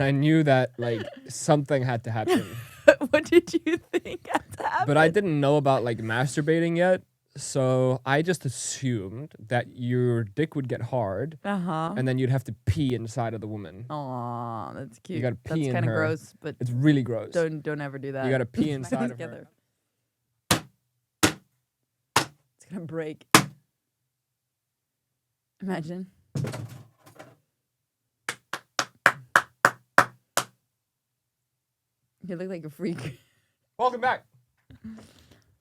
I knew that like something had to happen. What did you think had to happen? But I didn't know about like masturbating yet. So I just assumed that your dick would get hard and then you'd have to pee inside of the woman. Aw, that's cute. You gotta pee in That's kind of her. gross, but It's really gross. don't ever do that. You gotta pee Smack inside it of her. It's gonna break. Imagine. You look like a freak. Welcome back.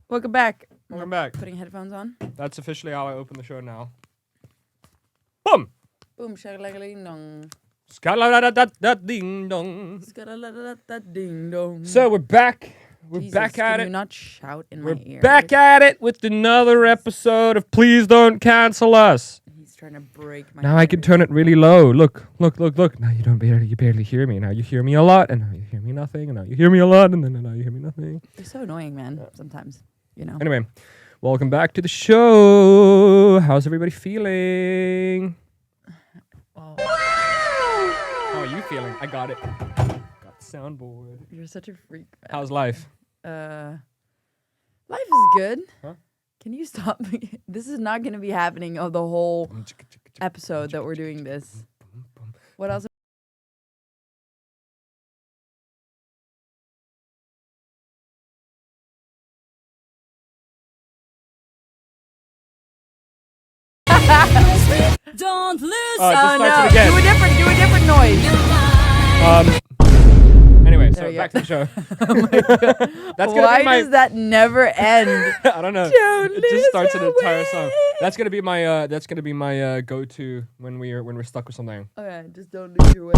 Welcome back. Welcome back. Putting headphones on. That's officially how I open the show now. Boom. Boom, shakalaka dong. Ska-la-da-da-da-ding dong. Ding dong. So we're back. We're Jesus, back at can it. you not shout in We're my ear? back at it with another episode of Please Don't Cancel Us. He's trying to break my Now I can turn it really low. Look. Now you barely hear me. Now you hear me a lot, and now you hear me nothing, and now you hear me a lot, and then now you hear me nothing. You're so annoying, man, sometimes, you know. Anyway, welcome back to the show. How's everybody feeling? Oh. How are you feeling? I got it. Got the soundboard. You're such a freak, man. How's life? Life is good. Huh? Can you stop? This is not going to be happening the whole episode that we're doing this. What else? Don't lose. Just starts no! it again. Do a different noise. Anyway, There so we back go. to the show. Oh my God. That's gonna Why be my. does that never end? I don't know. Don't It just starts an lose entire your song. way. That's gonna be my. That's gonna be my go-to when we're stuck with something. Okay, just don't lose your way.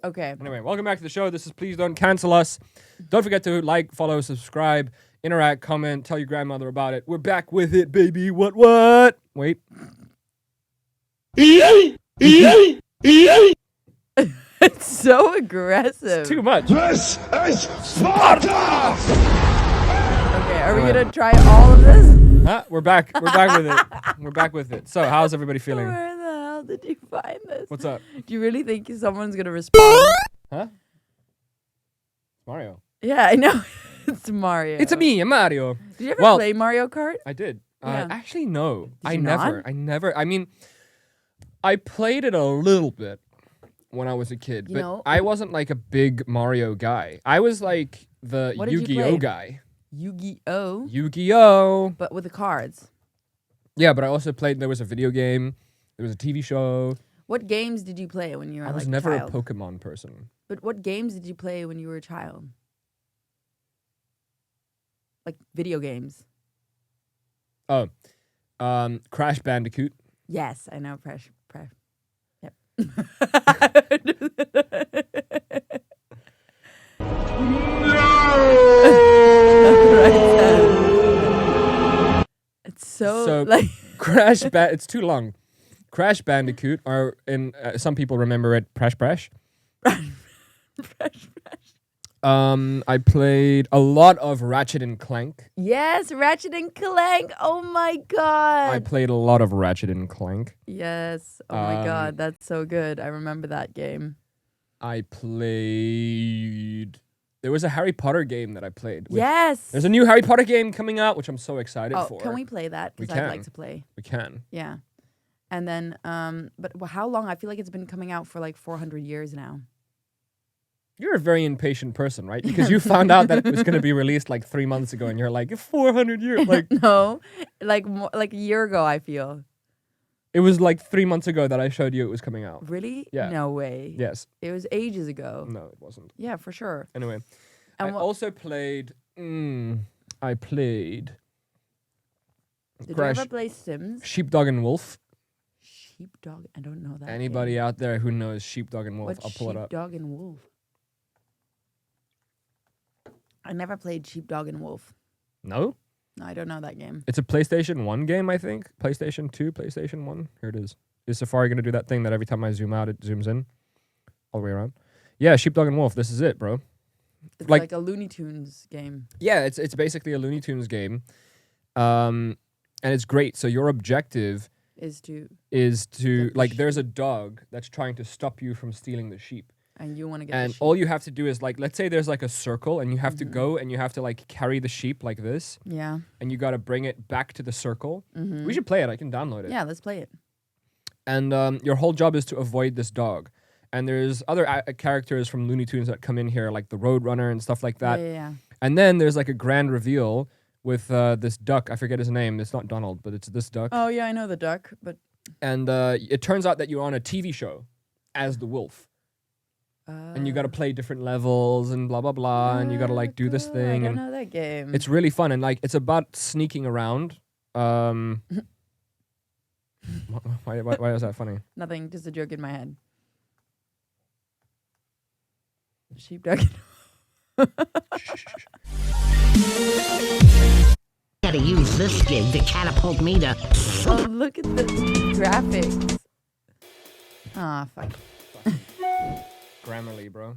Okay. Anyway, welcome back to the show. This is Please Don't Cancel Us. Don't forget to like, follow, subscribe, interact, comment, tell your grandmother about it. We're back with it, baby. What? Wait. It's so aggressive. It's too much. This is Sparta! Okay, are we gonna try all of this? Huh? We're back. We're back with it. We're back with it. So, how's everybody feeling? Where the hell did you find this? What's up? Do you really think someone's gonna respond? Huh? Mario. Yeah, I know. It's Mario. It's me, Mario. Did you ever Well, play Mario Kart? I did. Yeah. Actually, no. Did you not? I never. I mean, I played it a little bit when I was a kid, You but know- I wasn't like a big Mario guy. I was like the What did you Yu-Gi-Oh play? guy. Yu-Gi-Oh! Yu-Gi-Oh! But with the cards. Yeah, but I also played. There was a video game. There was a TV show. What games did you play when you were I was like never a a child? Pokemon person. But what games did you play when you were a child? Like video games. Oh, Crash Bandicoot. Yes, I know. Press. Yep. It's so like It's too long. Crash Bandicoot, or in some people remember it, Prash. I played a lot of Ratchet and Clank. Yes, Ratchet and Clank. Oh my god. I played a lot of Ratchet and Clank. Yes. Oh my god, that's so good. I remember that game. I played. There was a Harry Potter game that I played. Yes. There's a new Harry Potter game coming out, which I'm so excited Oh, for. can we play that? We Because I'd can. like to play. We can. Yeah. And then, but how long? I feel like it's been coming out for like 400 years now. You're a very impatient person, right? Because you found out that it was going to be released like 3 months ago, and you're like, 400 years. Like, No, like like a year ago, I feel. it was like 3 months ago that I showed you it was coming out. Really? Yeah. No way. Yes. It was ages ago. No, it wasn't. Yeah, for sure. Anyway, And I also played. I played. Did Crash, you ever play Sims? Sheepdog and Wolf. Sheepdog? I don't know that. Anybody game. out there who knows Sheepdog and Wolf, What's I'll pull it up. Sheepdog and Wolf? I never played Sheepdog and Wolf. No? No, I don't know that game. It's a PlayStation 1 game, I think. PlayStation 2, PlayStation 1. Here it is. Is Safari going to do that thing that every time I zoom out, it zooms in? All the way around? Yeah, Sheepdog and Wolf. This is it, bro. It's like- like a Looney Tunes game. Yeah, it's basically a Looney Tunes game. And it's great. So your objective Is to Is Get the there's a dog that's trying to stop you from stealing the sheep. and you want to get And the sheep. all you have to do is like, let's say there's like a circle and you have to go and you have to like carry the sheep like this Yeah. and you got to bring it back to the circle. Mm-hmm. We should play it. I can download it. Yeah, let's play it. And your whole job is to avoid this dog. And there's other characters from Looney Tunes that come in here, like the Roadrunner and stuff like that. Yeah. And then there's like a grand reveal with this duck. I forget his name. It's not Donald, but it's this duck. Oh yeah, I know the duck, but And it turns out that you're on a TV show as the wolf. And you got to play different levels and blah, blah, blah. And you got to like do this cool. thing. I And don't know that game. it's really fun. And like, it's about sneaking around. Why is that funny? Nothing, just a joke in my head. Sheepdog. Gotta use this gig to catapult me to. Oh, look at the graphics. Ah, fuck. Grammarly, bro.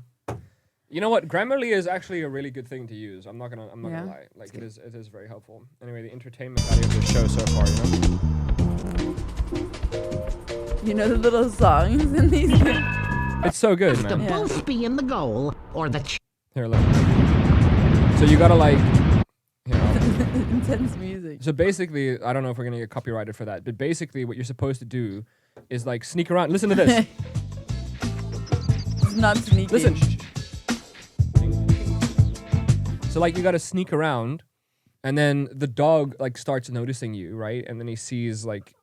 You know what? Grammarly is actually a really good thing to use. I'm not gonna Yeah? lie. Like it is very helpful. Anyway, the entertainment value of this show so far, You know the little songs in these things? it's so good, To man. Yeah. both be in the goal or the. Here, look. So you gotta like, Intense music. so basically, I don't know if we're gonna get copyrighted for that, but basically, what you're supposed to do is like sneak around. Listen to this. It's not sneaky. Listen. So like you gotta sneak around, and then the dog like starts noticing you, right? And then he sees like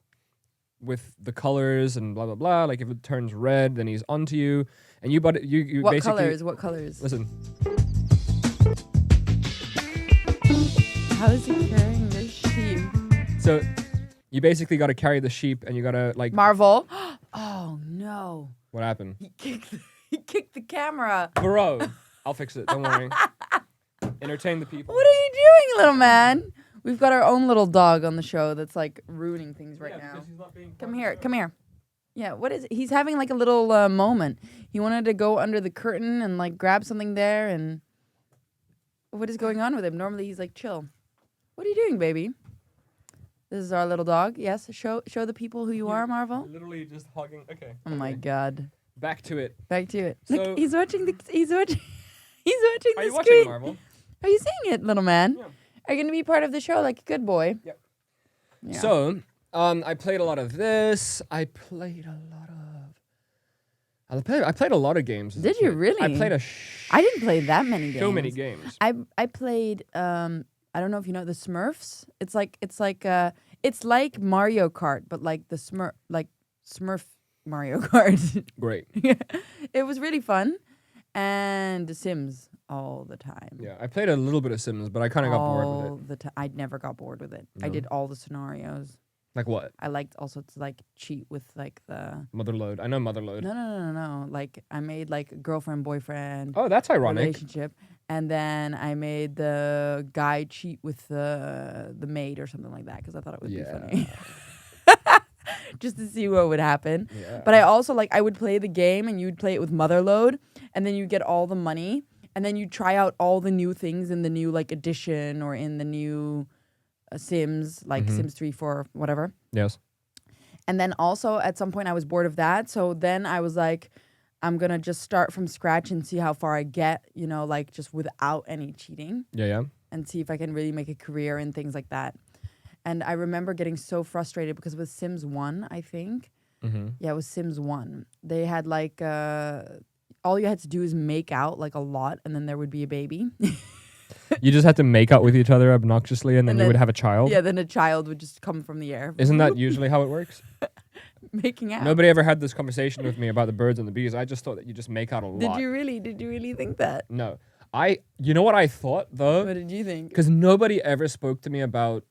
with the colors and blah blah blah. Like if it turns red, then he's onto you, and you What basically colors? What colors? listen. How is he carrying this sheep? So you basically gotta carry the sheep, and you gotta like Marvel. Oh no! what happened, He kicked the camera. bro? I'll fix it. Don't worry. Entertain the people. What are you doing, little man? We've got our own little dog on the show that's like ruining things right now. Come here, come here. Yeah, what is it? He's having like a little moment. He wanted to go under the curtain and like grab something there, and what is going on with him? Normally he's like chill. What are you doing, baby? This is our little dog. Yes, show the people who you are, Marvel. Literally just hugging. Okay. Oh my god. Back to it. Back to it. So- Look, he's watching the he's watching Are the you watching screen. Marvel? Are you seeing it, little man? Yeah. Are you gonna be part of the show like a good boy? Yep. Yeah. So, I played a lot of this. I played a lot of games. as a Did you kid. really? I played I didn't play that many games. so many games. I played I don't know if you know the Smurfs. It's like Mario Kart, but like the Smurf Mario Kart. Great. It was really fun, and The Sims all the time. Yeah, I played a little bit of Sims, but I kind of got bored with it. All the time. I never got bored with it. I No? did all the scenarios. Like what? I liked also to like cheat with like the Motherload. I know Motherload. no. Like I made like girlfriend boyfriend Oh, that's ironic. relationship, and then I made the guy cheat with the maid or something like that because I thought it would be funny. Just to see what would happen. Yeah. But I also like I would play the game and you'd play it with Motherload, and then you get all the money, and then you try out all the new things in the new like edition or in the new Sims, like Sims 3, 4, whatever. Yes. And then also at some point I was bored of that. So then I was like, I'm going to just start from scratch and see how far I get, you know, like just without any cheating, Yeah. and see if I can really make a career and things like that. And I remember getting so frustrated because with Sims 1, I think. Mm-hmm. Yeah, it was Sims 1. They had like, all you had to do is make out like a lot and then there would be a baby. You just had to make out with each other obnoxiously, and then you then- would have a child. Yeah, then a child would just come from the air. Isn't that usually how it works? Making out. Nobody ever had this conversation with me about the birds and the bees. I just thought that you just make out a lot. Did you really think that? No. You know what I thought though? What did you think? Because nobody ever spoke to me about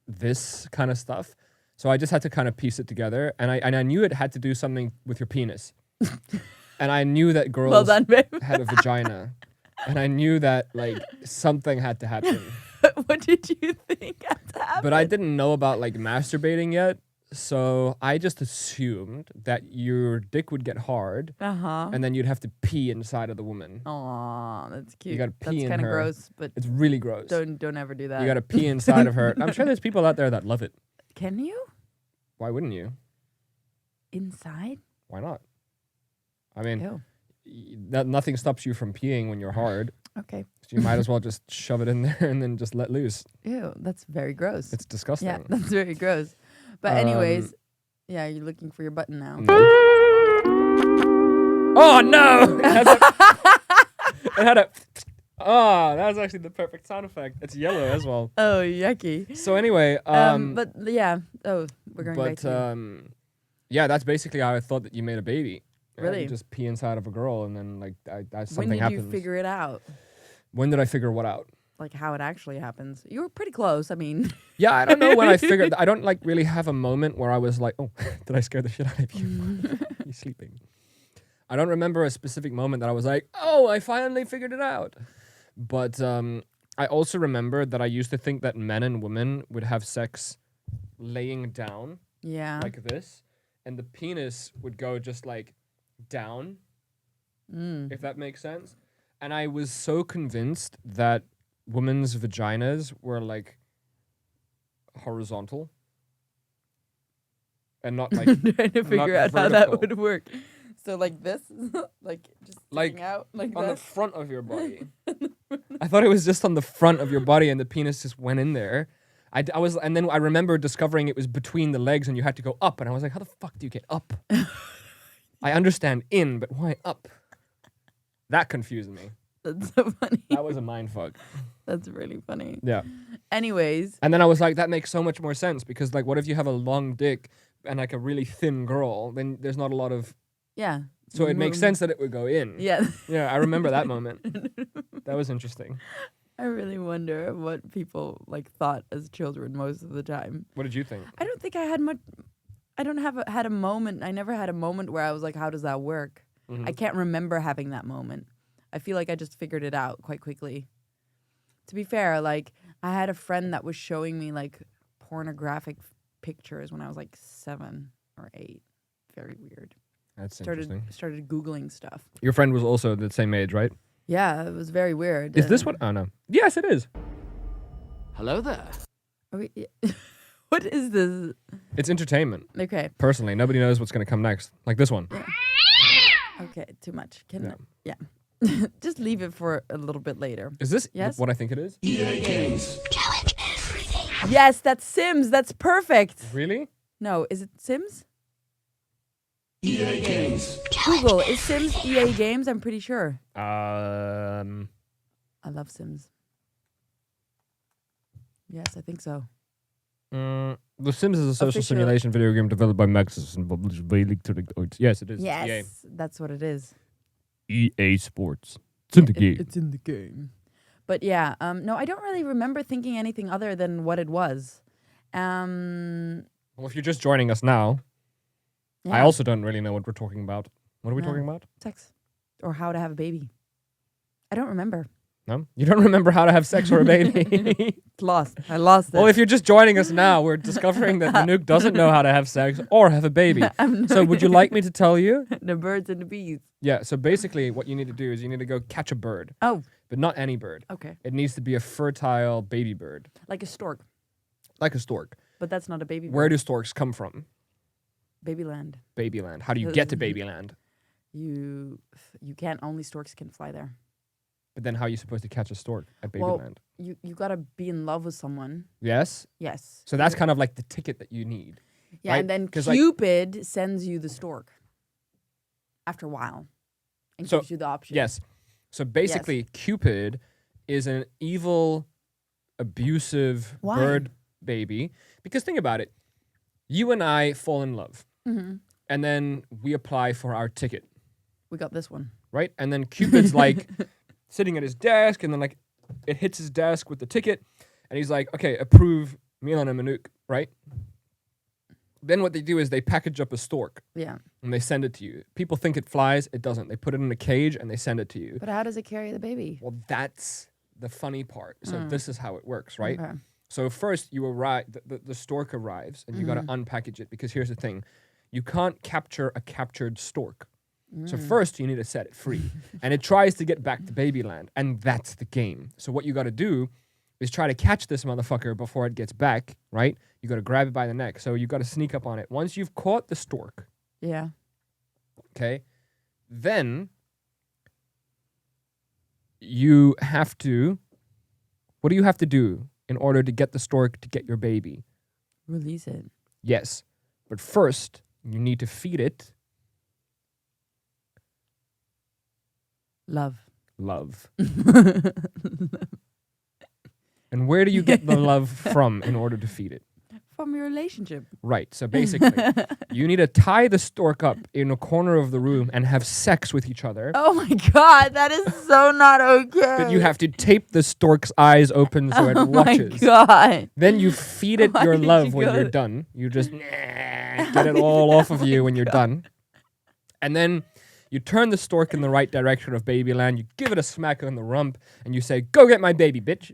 this kind of stuff. So I just had to kind of piece it together. And I knew it had to do something with your penis. And I knew that girls Well done, babe. had a vagina. And I knew that like something had to happen. What did you think had to happen? But I didn't know about like masturbating yet. So I just assumed that your dick would get hard and then you'd have to pee inside of the woman. Aw, that's cute. gotta pee That's in kind of her. gross, but It's really gross. don't ever do that. You gotta pee inside of her. I'm sure there's people out there that love it. Can you? Why wouldn't you? Inside? Why not? I mean, Ew. nothing stops you from peeing when you're hard. Okay. So you might as well just shove it in there and then just let loose. Ew, that's very gross. It's disgusting. Yeah, that's very gross. But anyways, yeah, you're looking for your button now. Oh no! It had a. Oh, that was actually the perfect sound effect. It's yellow as well. Oh, yucky. So anyway, but yeah. Oh, we're going back to yeah, that's basically how I thought that you made a baby. Really? You just pee inside of a girl, and then like something when did happens. you figure it out? When did I figure what out? Like how it actually happens. You were pretty close. I mean, Yeah, I don't know when I figured. I don't like really have a moment where I was like, "Oh, did I scare the shit out of you? You're sleeping." I don't remember a specific moment that I was like, "Oh, I finally figured it out." But I also remember that I used to think that men and women would have sex laying down yeah. like this, and the penis would go just like down, if that makes sense. And I was so convinced that women's vaginas were like horizontal and not like trying to figure out how that would work. So like this, like just Like, sticking out like on the that. front of your body. I thought it was just on the front of your body and the penis just went in there. I was, and then I remember discovering it was between the legs and you had to go up. And I was like, how the fuck do you get up? I understand in, but why up? That confused me. That's so funny. That was a mind fuck. That's really funny. Yeah. Anyways, And then I was like, that makes so much more sense because like, what if you have a long dick and like a really thin girl? Then there's not a lot of. yeah. So it makes sense that it would go in. Yeah. Yeah, I remember that moment. That was interesting. I really wonder what people like thought as children most of the time. What did you think? I don't think I had much. I don't have had a moment. I never had a moment where I was like, "How does that work?" Mm-hmm. I can't remember having that moment. I feel like I just figured it out quite quickly. To be fair, like I had a friend that was showing me like pornographic pictures when I was like 7 or 8. Very weird. That's interesting. Started Googling stuff. Your friend was also the same age, right? Yeah, it was very weird. Is this what? Oh, no. Yes, it is. Hello there. What is this? It's entertainment. Okay. Personally, nobody knows what's going to come next. Like this one. Okay, too much. Yeah. Yeah. Just leave it for a little bit later. Is this Yes? what I think it is? Yes, that's Sims. That's perfect. Really? No, is it Sims? EA Games. Google, is Sims EA Games? I'm pretty sure. I love Sims. Yes, I think so. The Sims is a social Official. simulation video game developed by Maxis and published by Electronic Arts. Yes, it is. Yes, that's what it is. EA Sports. It's in the game. It's in the game. But yeah, no, I don't really remember thinking anything other than what it was. Well, if you're just joining us now, I yeah, also don't really know what we're talking about. What are we No. talking about? sex or how to have a baby. I don't remember. No? You don't remember how to have sex or a baby? It's lost. I lost it. Well, if you're just joining us now, we're discovering that Nanook doesn't know how to have sex or have a baby. So would you like me to tell you? The birds and the bees. Yeah, so basically what you need to do is you need to go catch a bird, Oh, but not any bird. okay. It needs to be a fertile baby bird, Like a stork, like a stork. but that's not a baby. Where bird. do storks come from? Babyland? Babyland. How do you get to Babyland? You can't. Only storks can fly there. But then how are you supposed to catch a stork at Well, Babyland? You gotta be in love with someone. Yes? Yes. So that's kind of like the ticket that you need. Yeah, right? and then 'Cause, like- Cupid sends you the stork after a while and So, gives you the option. Yes. So basically, Cupid is an evil, abusive Why? bird baby. Because think about it. You and I fall in love. Mm-hmm. And then we apply for our ticket, We got this one. right? And then Cupid's like sitting at his desk, and then like it hits his desk with the ticket, and he's like, okay, approve Milan and Manouk, right? Then what they do is they package up a stork Yeah. and they send it to you. People think it flies, it doesn't. They put it in a cage and they send it to you. But how does it carry the baby? Well, that's the funny part. So this is how it works, right? Okay. So first you arrive, the stork arrives, and you got to unpackage it, because here's the thing. You can't capture a captured stork. So first you need to set it free. And it tries to get back to Babyland, and that's the game. So what you got to do is try to catch this motherfucker before it gets back, right? You got to grab it by the neck. So you got to sneak up on it. Once you've caught the stork, Yeah. okay, then you have to. What do you have to do in order to get the stork to get your baby? Release it. Yes, but first you need to feed it Love. love. And where do you get the love from in order to feed it? From your relationship. Right. So basically, you need to tie the stork up in a corner of the room and have sex with each other. Oh my God, that is so not okay. But you have to tape the stork's eyes open so it watches. Oh my God. Then you feed it Why your did love you when go you're to- done. You just get it all off of you when you're done. And then you turn the stork in the right direction of Babyland. You give it a smack on the rump and you say, "Go get my baby, bitch."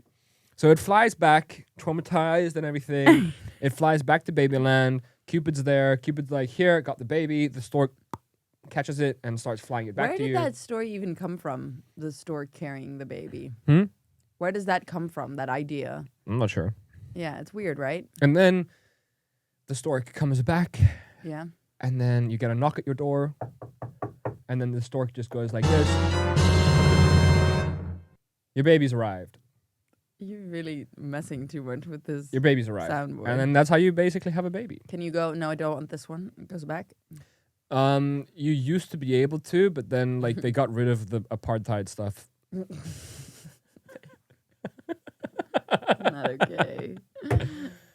So it flies back, traumatized and everything. It flies back to Babyland. Cupid's there. Cupid's like, "Here, got the baby." The stork catches it and starts flying it back Where to did you. that story even come from? The stork carrying the baby. Hmm? Where does that come from? That idea? I'm not sure. Yeah, it's weird, right? And then the stork comes back, Yeah. and then you get a knock at your door, and then the stork just goes like this. Your baby's arrived. You're really messing too much with this. Your baby's arrived. Soundboard. And then that's how you basically have a baby. Can you go? No, I don't want this one. It goes back. You used to be able to, but then like they got rid of the apartheid stuff. Not okay.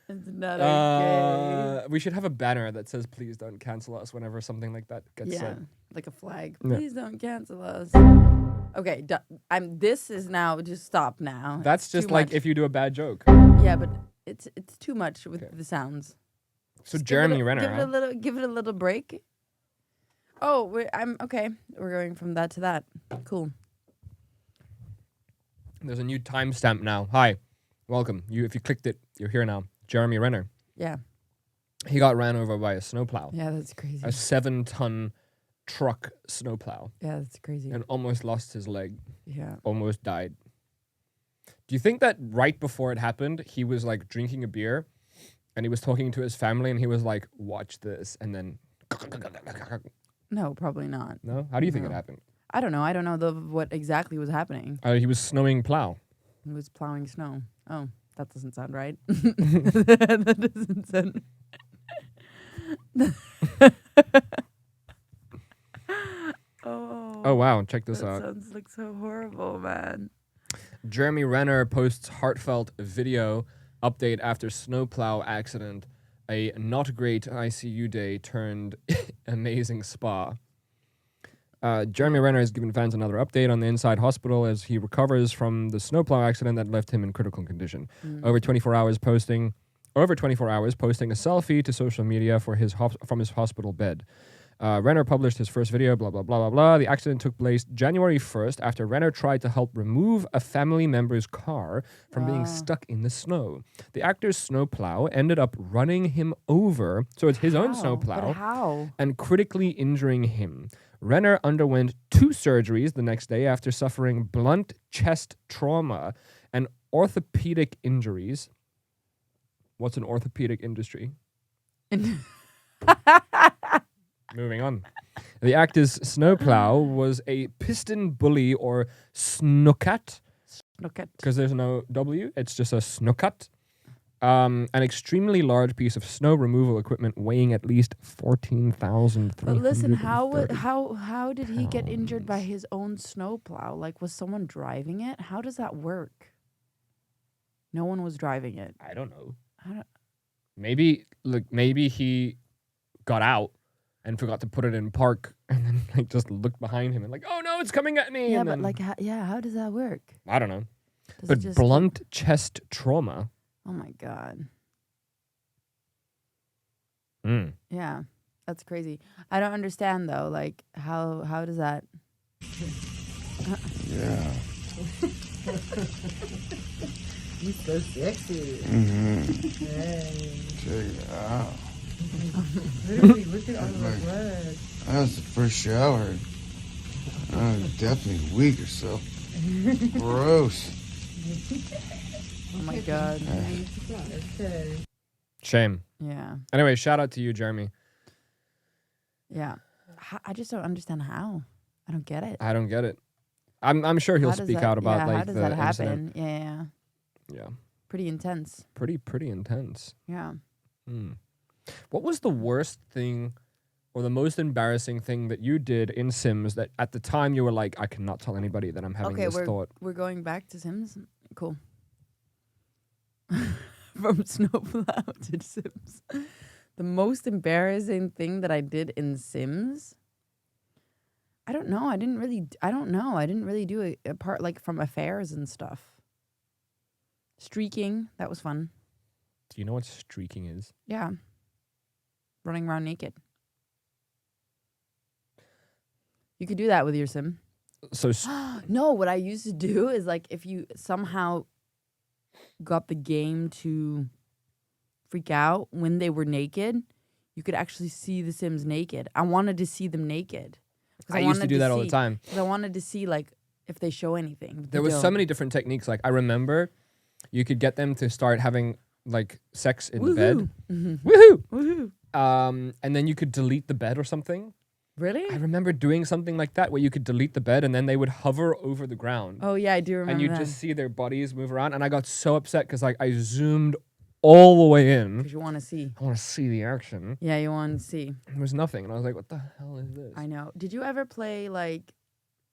It's not okay. We should have a banner that says "Please don't cancel us" whenever something like that gets Yeah, said. like a flag. Yeah. Please don't cancel us. Okay, this is now. Just stop now. That's It's just too like much. if you do a bad joke. Yeah, but it's too much with Okay. the sounds. So Just Jeremy Renner, huh? Give it a little break. Oh, I'm okay. We're going from that to that. Cool. There's a new timestamp now. Hi, welcome. If you clicked it, you're here now. Jeremy Renner. Yeah. He got ran over by a snowplow. Yeah, that's crazy. A 7-ton truck snowplow, Yeah, that's crazy. and almost lost his leg. Yeah. Almost died. Do you think that right before it happened, he was like drinking a beer, and he was talking to his family, and he was like, "Watch this," and then No, probably not. no? How do you think it No. happened? I don't know. I don't know what exactly was happening. He was snowing plow. He was plowing snow. Oh, that doesn't sound right. That doesn't sound. Oh wow! Check this That out. sounds like so horrible, man. Jeremy Renner posts heartfelt video update after snowplow accident. A not great ICU day turned amazing spa. Jeremy Renner has given fans another update on the inside hospital as he recovers from the snowplow accident that left him in critical condition. Over 24 hours posting a selfie to social media for from his hospital bed. Renner published his first video, blah, blah, blah, blah, blah. The accident took place January 1st after Renner tried to help remove a family member's car from being stuck in the snow. The actor's snowplow ended up running him over, so it's his own How? snowplow, But how? and critically injuring him. Renner underwent 2 surgeries the next day after suffering blunt chest trauma and orthopedic injuries. What's an orthopedic industry? Moving on. The actor's snowplow was a piston bully or snookat, Look at. because there's no W, it's just a snookat. An extremely large piece of snow removal equipment weighing at least 14,330 But listen, how did he get injured by his own snowplow? Like, was someone driving it? How does that work? No one was driving it. I don't know. I don't- Maybe he got out and forgot to put it in park and then like just looked behind him and like, oh no, it's coming at me. Yeah, and but then, like, how does that work? I don't know. Does it But just blunt chest trauma. Oh my god. Mm. Yeah, that's crazy. I don't understand though. Like, how does that? Yeah. He's so sexy. Hey. Check it out. Literally, look at all the Like- blood. That was the first shower. I was definitely weak or so. Gross. Oh my god. Okay. Shame. Yeah. Anyway, shout out to you, Jeremy. Yeah. I just don't understand how. I don't get it. I don't get it. I'm sure he'll How does speak that- out about yeah, like how does the that incident. happen? Yeah. Yeah. Pretty intense. Pretty intense. Yeah. What was the worst thing or the most embarrassing thing that you did in Sims that at the time you were like, I cannot tell anybody that I'm having Okay, this thought? we're going back to Sims. Cool. From Snowplow to Sims. The most embarrassing thing that I did in Sims. I don't know. I didn't really do it apart like from affairs and stuff. Streaking, that was fun. Do you know what streaking is? Yeah. Running around naked. You could do that with your sim. So No, what I used to do is like if you somehow got the game to freak out when they were naked, you could actually see the Sims naked. I wanted to see them naked. I used to do that all the time. Because I wanted to see like if they show anything. but There they was so don't. many different techniques. Like I remember you could get them to start having like sex in the bed. Woohoo! Woohoo. And then you could delete the bed or something. Really? I remember doing something like that where you could delete the bed and then they would hover over the ground. Oh yeah, I do remember and you that. just see their bodies move around. And I got so upset because like I zoomed all the way in. Because you want to see. I want to see the action. Yeah, you want to see. There was nothing. And I was like, what the hell is this? I know. Did you ever play like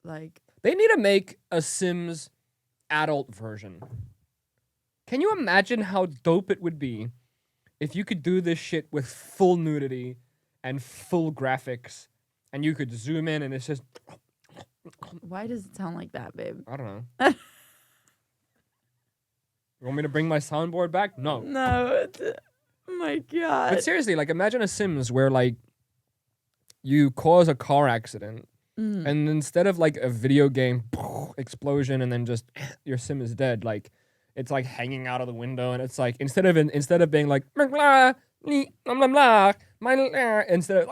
They need to make a Sims adult version. Can you imagine how dope it would be if you could do this shit with full nudity and full graphics and you could zoom in and it's just... why does it sound like that, babe? I don't know. You want me to bring my soundboard back? No. No. Oh my god. But seriously, like imagine a Sims where like you cause a car accident and instead of like a video game explosion and then just your Sim is dead, like it's like hanging out of the window and it's like instead of being like blah, blah, blah, blah, instead of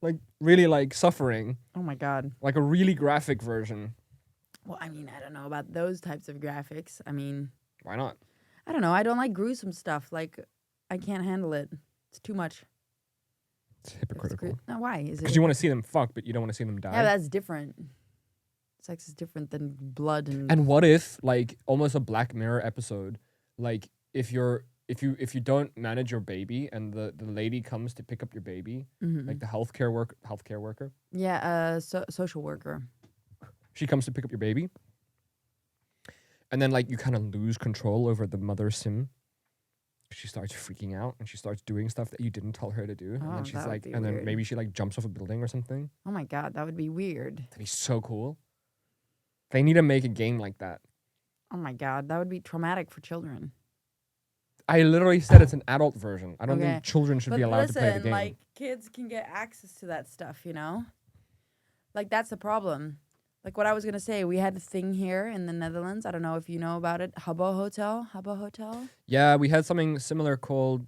like really like suffering, Oh my god. like a really graphic version. Well, I mean, I don't know about those types of graphics. I mean, Why not? I don't know. I don't like gruesome stuff. Like, I can't handle it. It's too much. It's hypocritical. No, why? Is it? Because you want to see them fuck, but you don't want to see them die. Yeah, that's different. Sex is different than blood and. And what if, like, almost a Black Mirror episode, like, if you don't manage your baby and the lady comes to pick up your baby, like the healthcare worker, Yeah, social worker. she comes to pick up your baby, and then like you kind of lose control over the mother Sim. She starts freaking out and she starts doing stuff that you didn't tell her to do, and Oh, then she's that would like, be and then weird. maybe she like jumps off a building or something. Oh my god, that would be weird. That'd be so cool. They need to make a game like that. Oh my god, that would be traumatic for children. I literally said it's an adult version. I don't Okay. think children should be allowed to play the game. like kids can get access to that stuff, you know? Like that's the problem. Like what I was gonna say, we had a thing here in the Netherlands. I don't know if you know about it. Habbo Hotel. Yeah, we had something similar called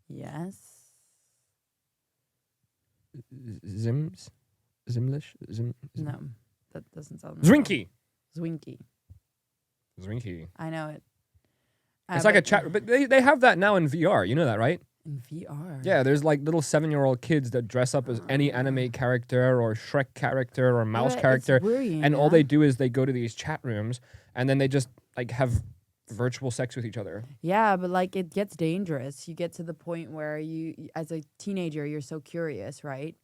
Yes. Zimlish? No, that doesn't sound. Zwinky. Zwinky. I know it. It's like a chat, but they have that now in VR. You know that, right? in VR. Yeah, there's like little 7-year-old kids that dress up as any anime character or Shrek character or mouse it's character, worrying, and all yeah. they do is they go to these chat rooms and then they just like have virtual sex with each other. Yeah, but like it gets dangerous. You get to the point where you, as a teenager, you're so curious, right?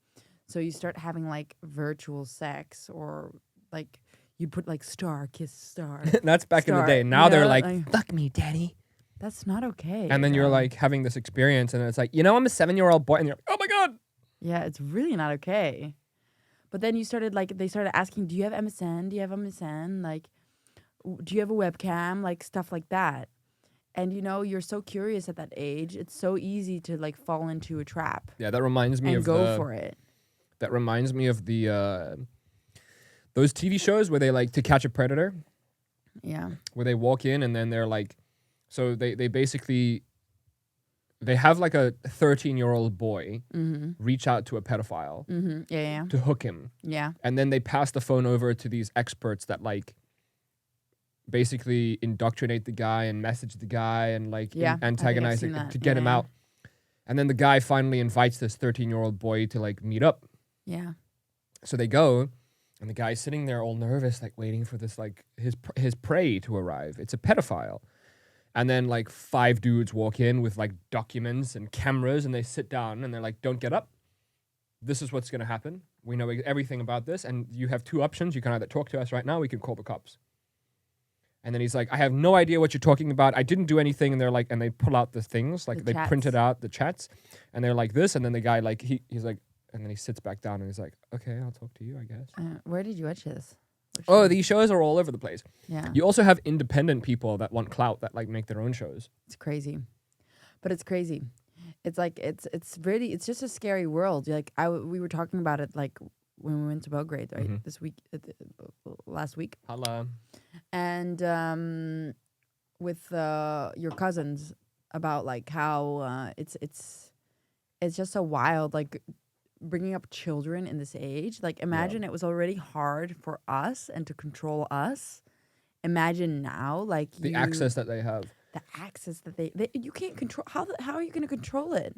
So you start having like virtual sex, or like you put like star, kiss star. That's back in the Star, day. Now you they're know, like, fuck me, daddy. That's not okay. And then you're like having this experience and it's like, you know, I'm a 7-year-old boy. And you're like, oh my God. yeah, it's really not okay. But then you started like, they started asking, do you have MSN? Do you have MSN? Like, do you have a webcam? Like stuff like that. And you know, you're so curious at that age. It's so easy to like fall into a trap Yeah, that reminds me and of go for it. That reminds me of the those TV shows where they like To Catch a Predator, Yeah. where they walk in and then they're like, so they basically, they have like a 13-year-old boy reach out to a pedophile Yeah. to hook him. Yeah. And then they pass the phone over to these experts that like basically indoctrinate the guy and message the guy and like Yeah, I think I've antagonize seen it that. to get him Yeah. out. And then the guy finally invites this 13-year-old boy to like meet up. Yeah. So they go, and the guy's sitting there all nervous, like waiting for this like his prey to arrive. It's a pedophile. And then like 5 dudes walk in with like documents and cameras, and they sit down and they're like, "Don't get up. This is what's going to happen. We know everything about this, and you have 2 options. You can either talk to us right now, we can call the cops." And then he's like, "I have no idea what you're talking about. I didn't do anything." And they're like, and they pull out the things, like The they chats. printed out the chats, and they're like this. And then the guy like he's like, and then he sits back down and he's like, "Okay, I'll talk to you, I guess." Where did you watch this? Which Oh, one? these shows are all over the place. Yeah. You also have independent people that want clout that like make their own shows. It's crazy, but it's crazy. It's like it's really it's just a scary world. Like we were talking about it like when we went to Belgrade, right? Mhm. This week, last week, Hala. and with your cousins about like how it's just so wild. Like bringing up children in this age. Like imagine it was already hard for us and to control us. Imagine now, like The access that they have. the access that they you can't control. How are you going to control it?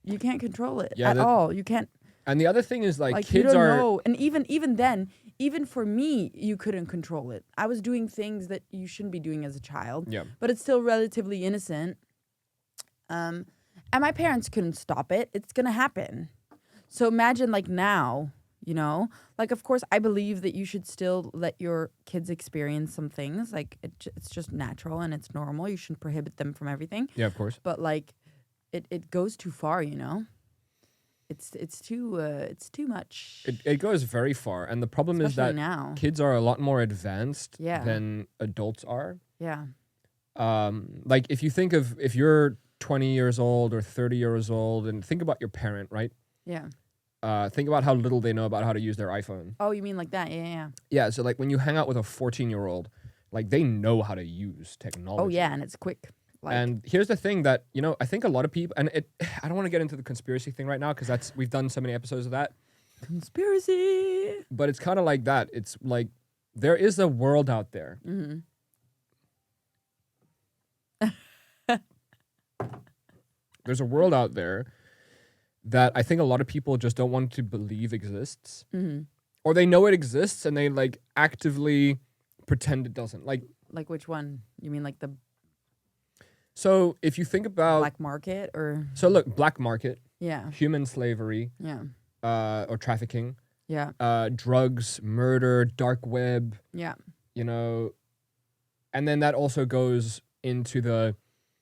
You can't control it Yeah, at all. You can't. And the other thing is like Like kids you don't are know. And even then, even for me, you couldn't control it. I was doing things that you shouldn't be doing as a child. Yeah. But it's still relatively innocent. And my parents couldn't stop it. It's gonna happen. So imagine like now, you know, like of course I believe that you should still let your kids experience some things. Like it's just natural and it's normal. You shouldn't prohibit them from everything. Yeah, of course. But like, it goes too far, you know. It's too much. It goes very far. And the problem is Especially that now. kids are a lot more advanced Yeah. than adults are. Yeah. Like if you think of if you're 20 years old or 30 years old and think about your parent, right? Yeah. Think about how little they know about how to use their iPhone. Oh, you mean like that? Yeah, yeah. Yeah, so like when you hang out with a 14-year-old, like they know how to use technology. Oh yeah, and it's quick. Like, And here's the thing that, you know, I think a lot of people, and I don't want to get into the conspiracy thing right now because we've done so many episodes of that, conspiracy. but it's kind of like that. It's like there is a world out there. Mm-hmm. There's a world out there that I think a lot of people just don't want to believe exists. Mm-hmm. Or they know it exists and they like actively pretend it doesn't. Like Which one? You mean like the so if you think about black market or? so look, black market, Yeah. human slavery, Yeah. or trafficking, Yeah. drugs, murder, dark web, Yeah. you know, and then that also goes into the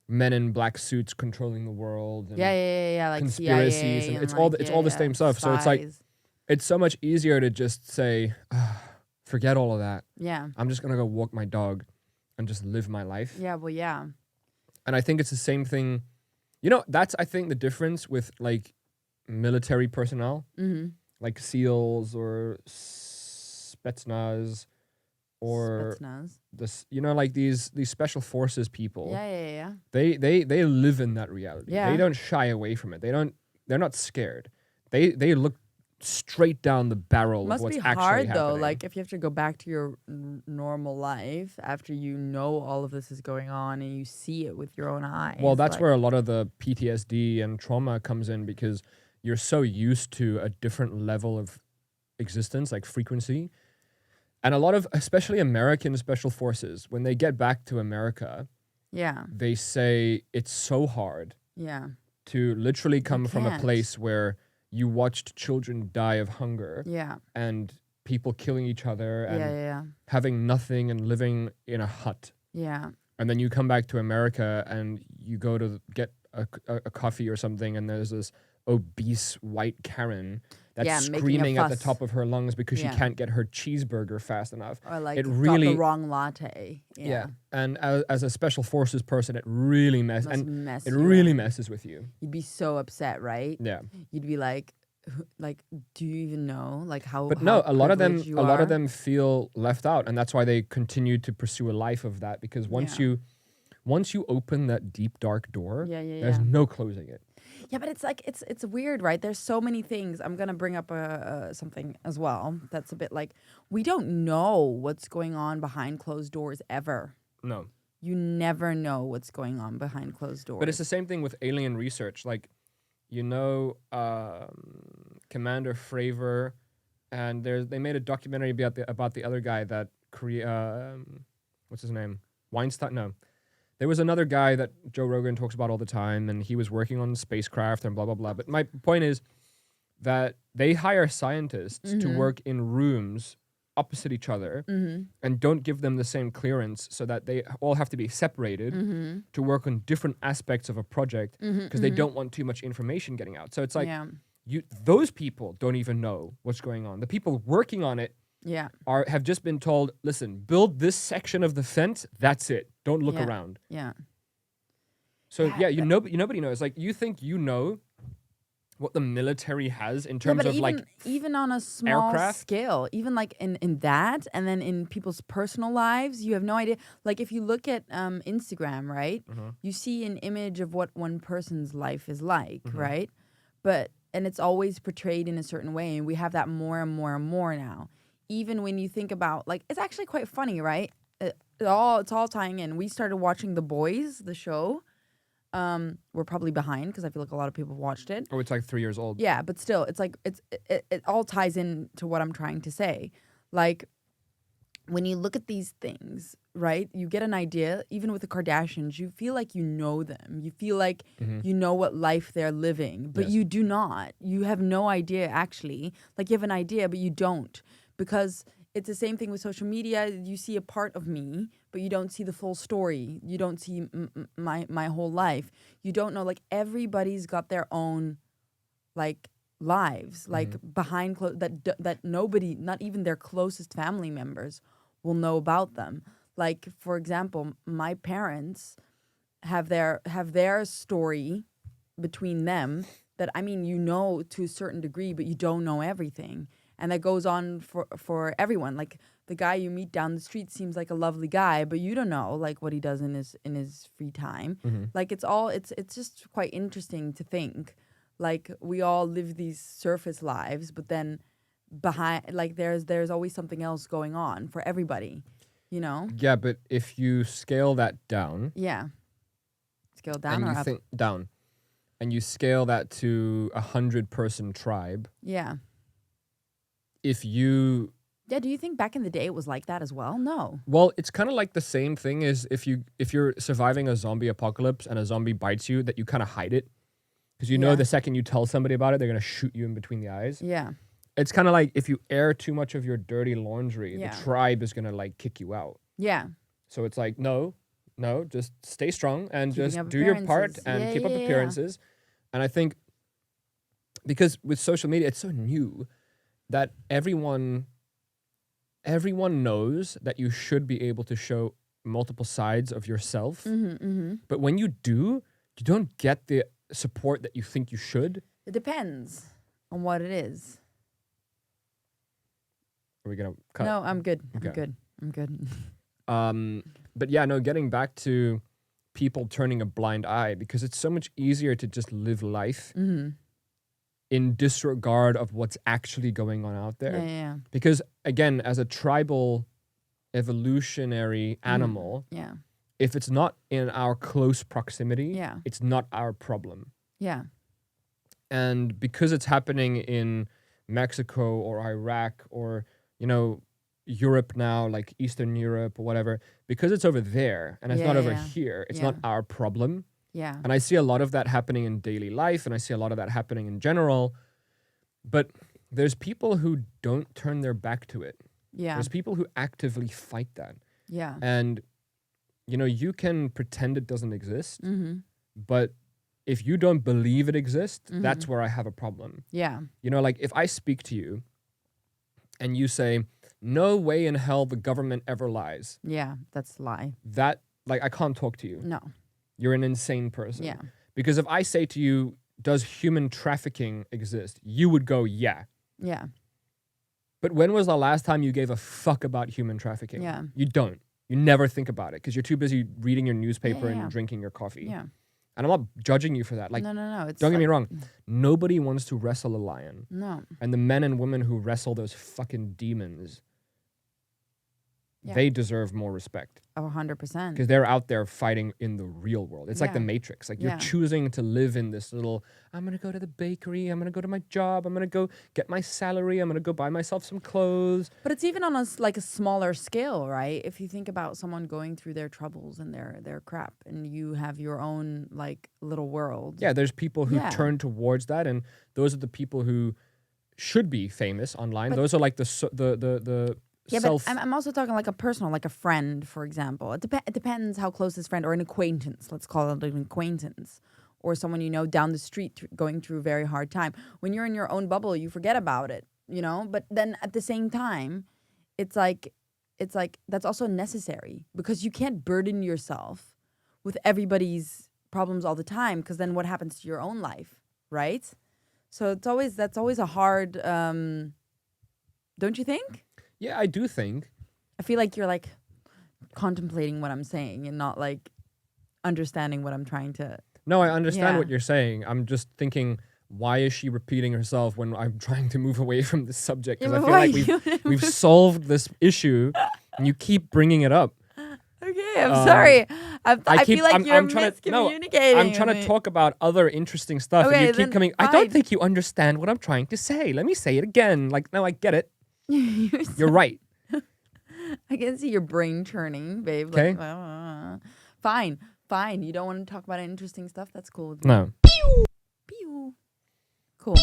men in black suits controlling the world. And Yeah. Like conspiracies CIA and it's like, all the same stuff. So it's like spies. it's so much easier to just say, forget all of that. Yeah. I'm just gonna go walk my dog and just live my life. Yeah. Well, yeah. And I think it's the same thing. You know, that's I think the difference with like military personnel, Mm-hmm. like SEALs or Spetsnaz or Spetsnaz. this, you know, like these special forces people. Yeah. They live in that reality. Yeah. They don't shy away from it. They're not scared. They look straight down the barrel Must of what's be actually hard though. happening. Like if you have to go back to your normal life after you know all of this is going on and you see it with your own eyes. Well, that's like, where a lot of the PTSD and trauma comes in because you're so used to a different level of existence, like frequency. And a lot of, especially American special forces, when they get back to America, Yeah. they say it's so hard Yeah. to literally come from a can't. place where you watched children die of hunger Yeah. and people killing each other and Yeah. having nothing and living in a hut. Yeah. And then you come back to America and you go to get a coffee or something and there's this obese white Karen that's Yeah, making a screaming at the fuss. top of her lungs because Yeah. she can't get her cheeseburger fast enough. Or like It got really- the wrong latte. Yeah. And as a special forces person, it really Must and mess it you really up. messes with you. You'd be so upset, right? Yeah. You'd be like, do you even know like how? But how no, a lot of privileged you them are? feel left out, and that's why they continue to pursue a life of that. Because once Yeah. you open that deep dark door, Yeah. there's no closing it. Yeah, but it's like it's weird, right? There's so many things. I'm gonna bring up something as well that's a bit like we don't know what's going on behind closed doors ever. No. You never know what's going on behind closed doors. But it's the same thing with alien research. Like, Commander Fravor, and they made a documentary about the other guy that what's his name? Weinstein? No. There was another guy that Joe Rogan talks about all the time, and he was working on spacecraft and blah, blah, blah. But my point is that they hire scientists to work in rooms opposite each other and don't give them the same clearance so that they all have to be separated to work on different aspects of a project because they don't want too much information getting out. So it's like those people don't even know what's going on. The people working on it have just been told, listen, build this section of the fence, that's it. Don't look around. Yeah. So nobody knows. Like, you think you know what the military has in terms of even on a small aircraft? Scale, even like in that, and then in people's personal lives, you have no idea. Like if you look at Instagram, right, you see an image of what one person's life is like, right? And it's always portrayed in a certain way, and we have that more and more and more now. Even when you think about, like, it's actually quite funny, right? It's all tying in. We started watching The Boys, the show. We're probably behind because I feel like a lot of people have watched it. Oh, it's like 3 years old. Yeah, but still, it's like it all ties in to what I'm trying to say. Like, when you look at these things, right, you get an idea. Even with the Kardashians, you feel like you know them. You feel like you know what life they're living, but you do not. You have no idea, actually. Like, you have an idea, but you don't. Because it's the same thing with social media. You see a part of me, but you don't see the full story. You don't see my whole life. You don't know, like, everybody's got their own, like, lives, like, behind that nobody, not even their closest family members, will know about them. Like, for example, my parents have their story between them that, I mean, you know to a certain degree, but you don't know everything. And that goes on for everyone. Like, the guy you meet down the street seems like a lovely guy, but you don't know, like, what he does in his free time. Like, it's just quite interesting to think, like, we all live these surface lives, but then behind, like, there's always something else going on for everybody, you know? Yeah, but if you scale that down. Yeah. Scale down or up? Down. And you scale that to 100-person tribe. Yeah. If you... Yeah, do you think back in the day it was like that as well? No. Well, it's kind of like the same thing as if you're surviving a zombie apocalypse and a zombie bites you, that you kind of hide it. Because you know the second you tell somebody about it, they're going to shoot you in between the eyes. Yeah. It's kind of like if you air too much of your dirty laundry, the tribe is going to, like, kick you out. Yeah. So it's like, no, just stay strong and Keeping just up do your part appearances. and keep up appearances. And I think because with social media, it's so new that everyone knows that you should be able to show multiple sides of yourself. But when you do, you don't get the support that you think you should. It depends on what it is. Are we going to cut? No, I'm good. Okay. I'm good. But yeah, no, getting back to people turning a blind eye, because it's so much easier to just live life in disregard of what's actually going on out there. Yeah. Because again, as a tribal evolutionary animal, if it's not in our close proximity, it's not our problem. Yeah. And because it's happening in Mexico or Iraq or, you know, Europe now, like Eastern Europe or whatever, because it's over there and it's not over here, it's not our problem. Yeah. And I see a lot of that happening in daily life, and I see a lot of that happening in general. But there's people who don't turn their back to it. Yeah. There's people who actively fight that. Yeah. And, you know, you can pretend it doesn't exist, but if you don't believe it exists, that's where I have a problem. Yeah. You know, like if I speak to you and you say, no way in hell the government ever lies. Yeah, that's a lie. That, like, I can't talk to you. No. You're an insane person. Yeah. Because if I say to you, does human trafficking exist? You would go, yeah. Yeah. But when was the last time you gave a fuck about human trafficking? Yeah. You don't. You never think about it because you're too busy reading your newspaper and drinking your coffee. Yeah. And I'm not judging you for that. Like, no. It's don't get me like- wrong. Nobody wants to wrestle a lion. No. And the men and women who wrestle those fucking demons, Yeah. they deserve more respect. 100%. Because they're out there fighting in the real world. It's like the Yeah. Matrix. Like Yeah. you're choosing to live in this little, I'm going to go to the bakery. I'm going to go to my job. I'm going to go get my salary. I'm going to go buy myself some clothes. But it's even on like a smaller scale, right? If you think about someone going through their troubles and their crap, and you have your own like little world. Yeah, there's people who Yeah. turn towards that. And those are the people who should be famous online. But- Those are like the Yeah, self. but I'm also talking like a personal, like a friend, for example. It depends how close this friend or an acquaintance. Let's call it an acquaintance, or someone you know down the street going through a very hard time. When you're in your own bubble, you forget about it, you know. But then at the same time, it's like that's also necessary because you can't burden yourself with everybody's problems all the time. Because then what happens to your own life, right? So that's always a hard. Don't you think? Yeah, I do think. I feel like you're like contemplating what I'm saying and not like understanding what I'm trying to. No, I understand Yeah. what you're saying. I'm just thinking, why is she repeating herself when I'm trying to move away from this subject? Because I feel like we've solved this issue, and you keep bringing it up. Okay, I'm sorry. I feel like you're miscommunicating. I'm trying to talk about other interesting stuff, and Okay, you keep then coming. I fine. don't think you understand what I'm trying to say. Let me say it again. Like, no, I get it. You're right. I can see your brain churning, babe. Okay. Like, fine. You don't want to talk about interesting stuff. That's cool. No. Pew. Cool.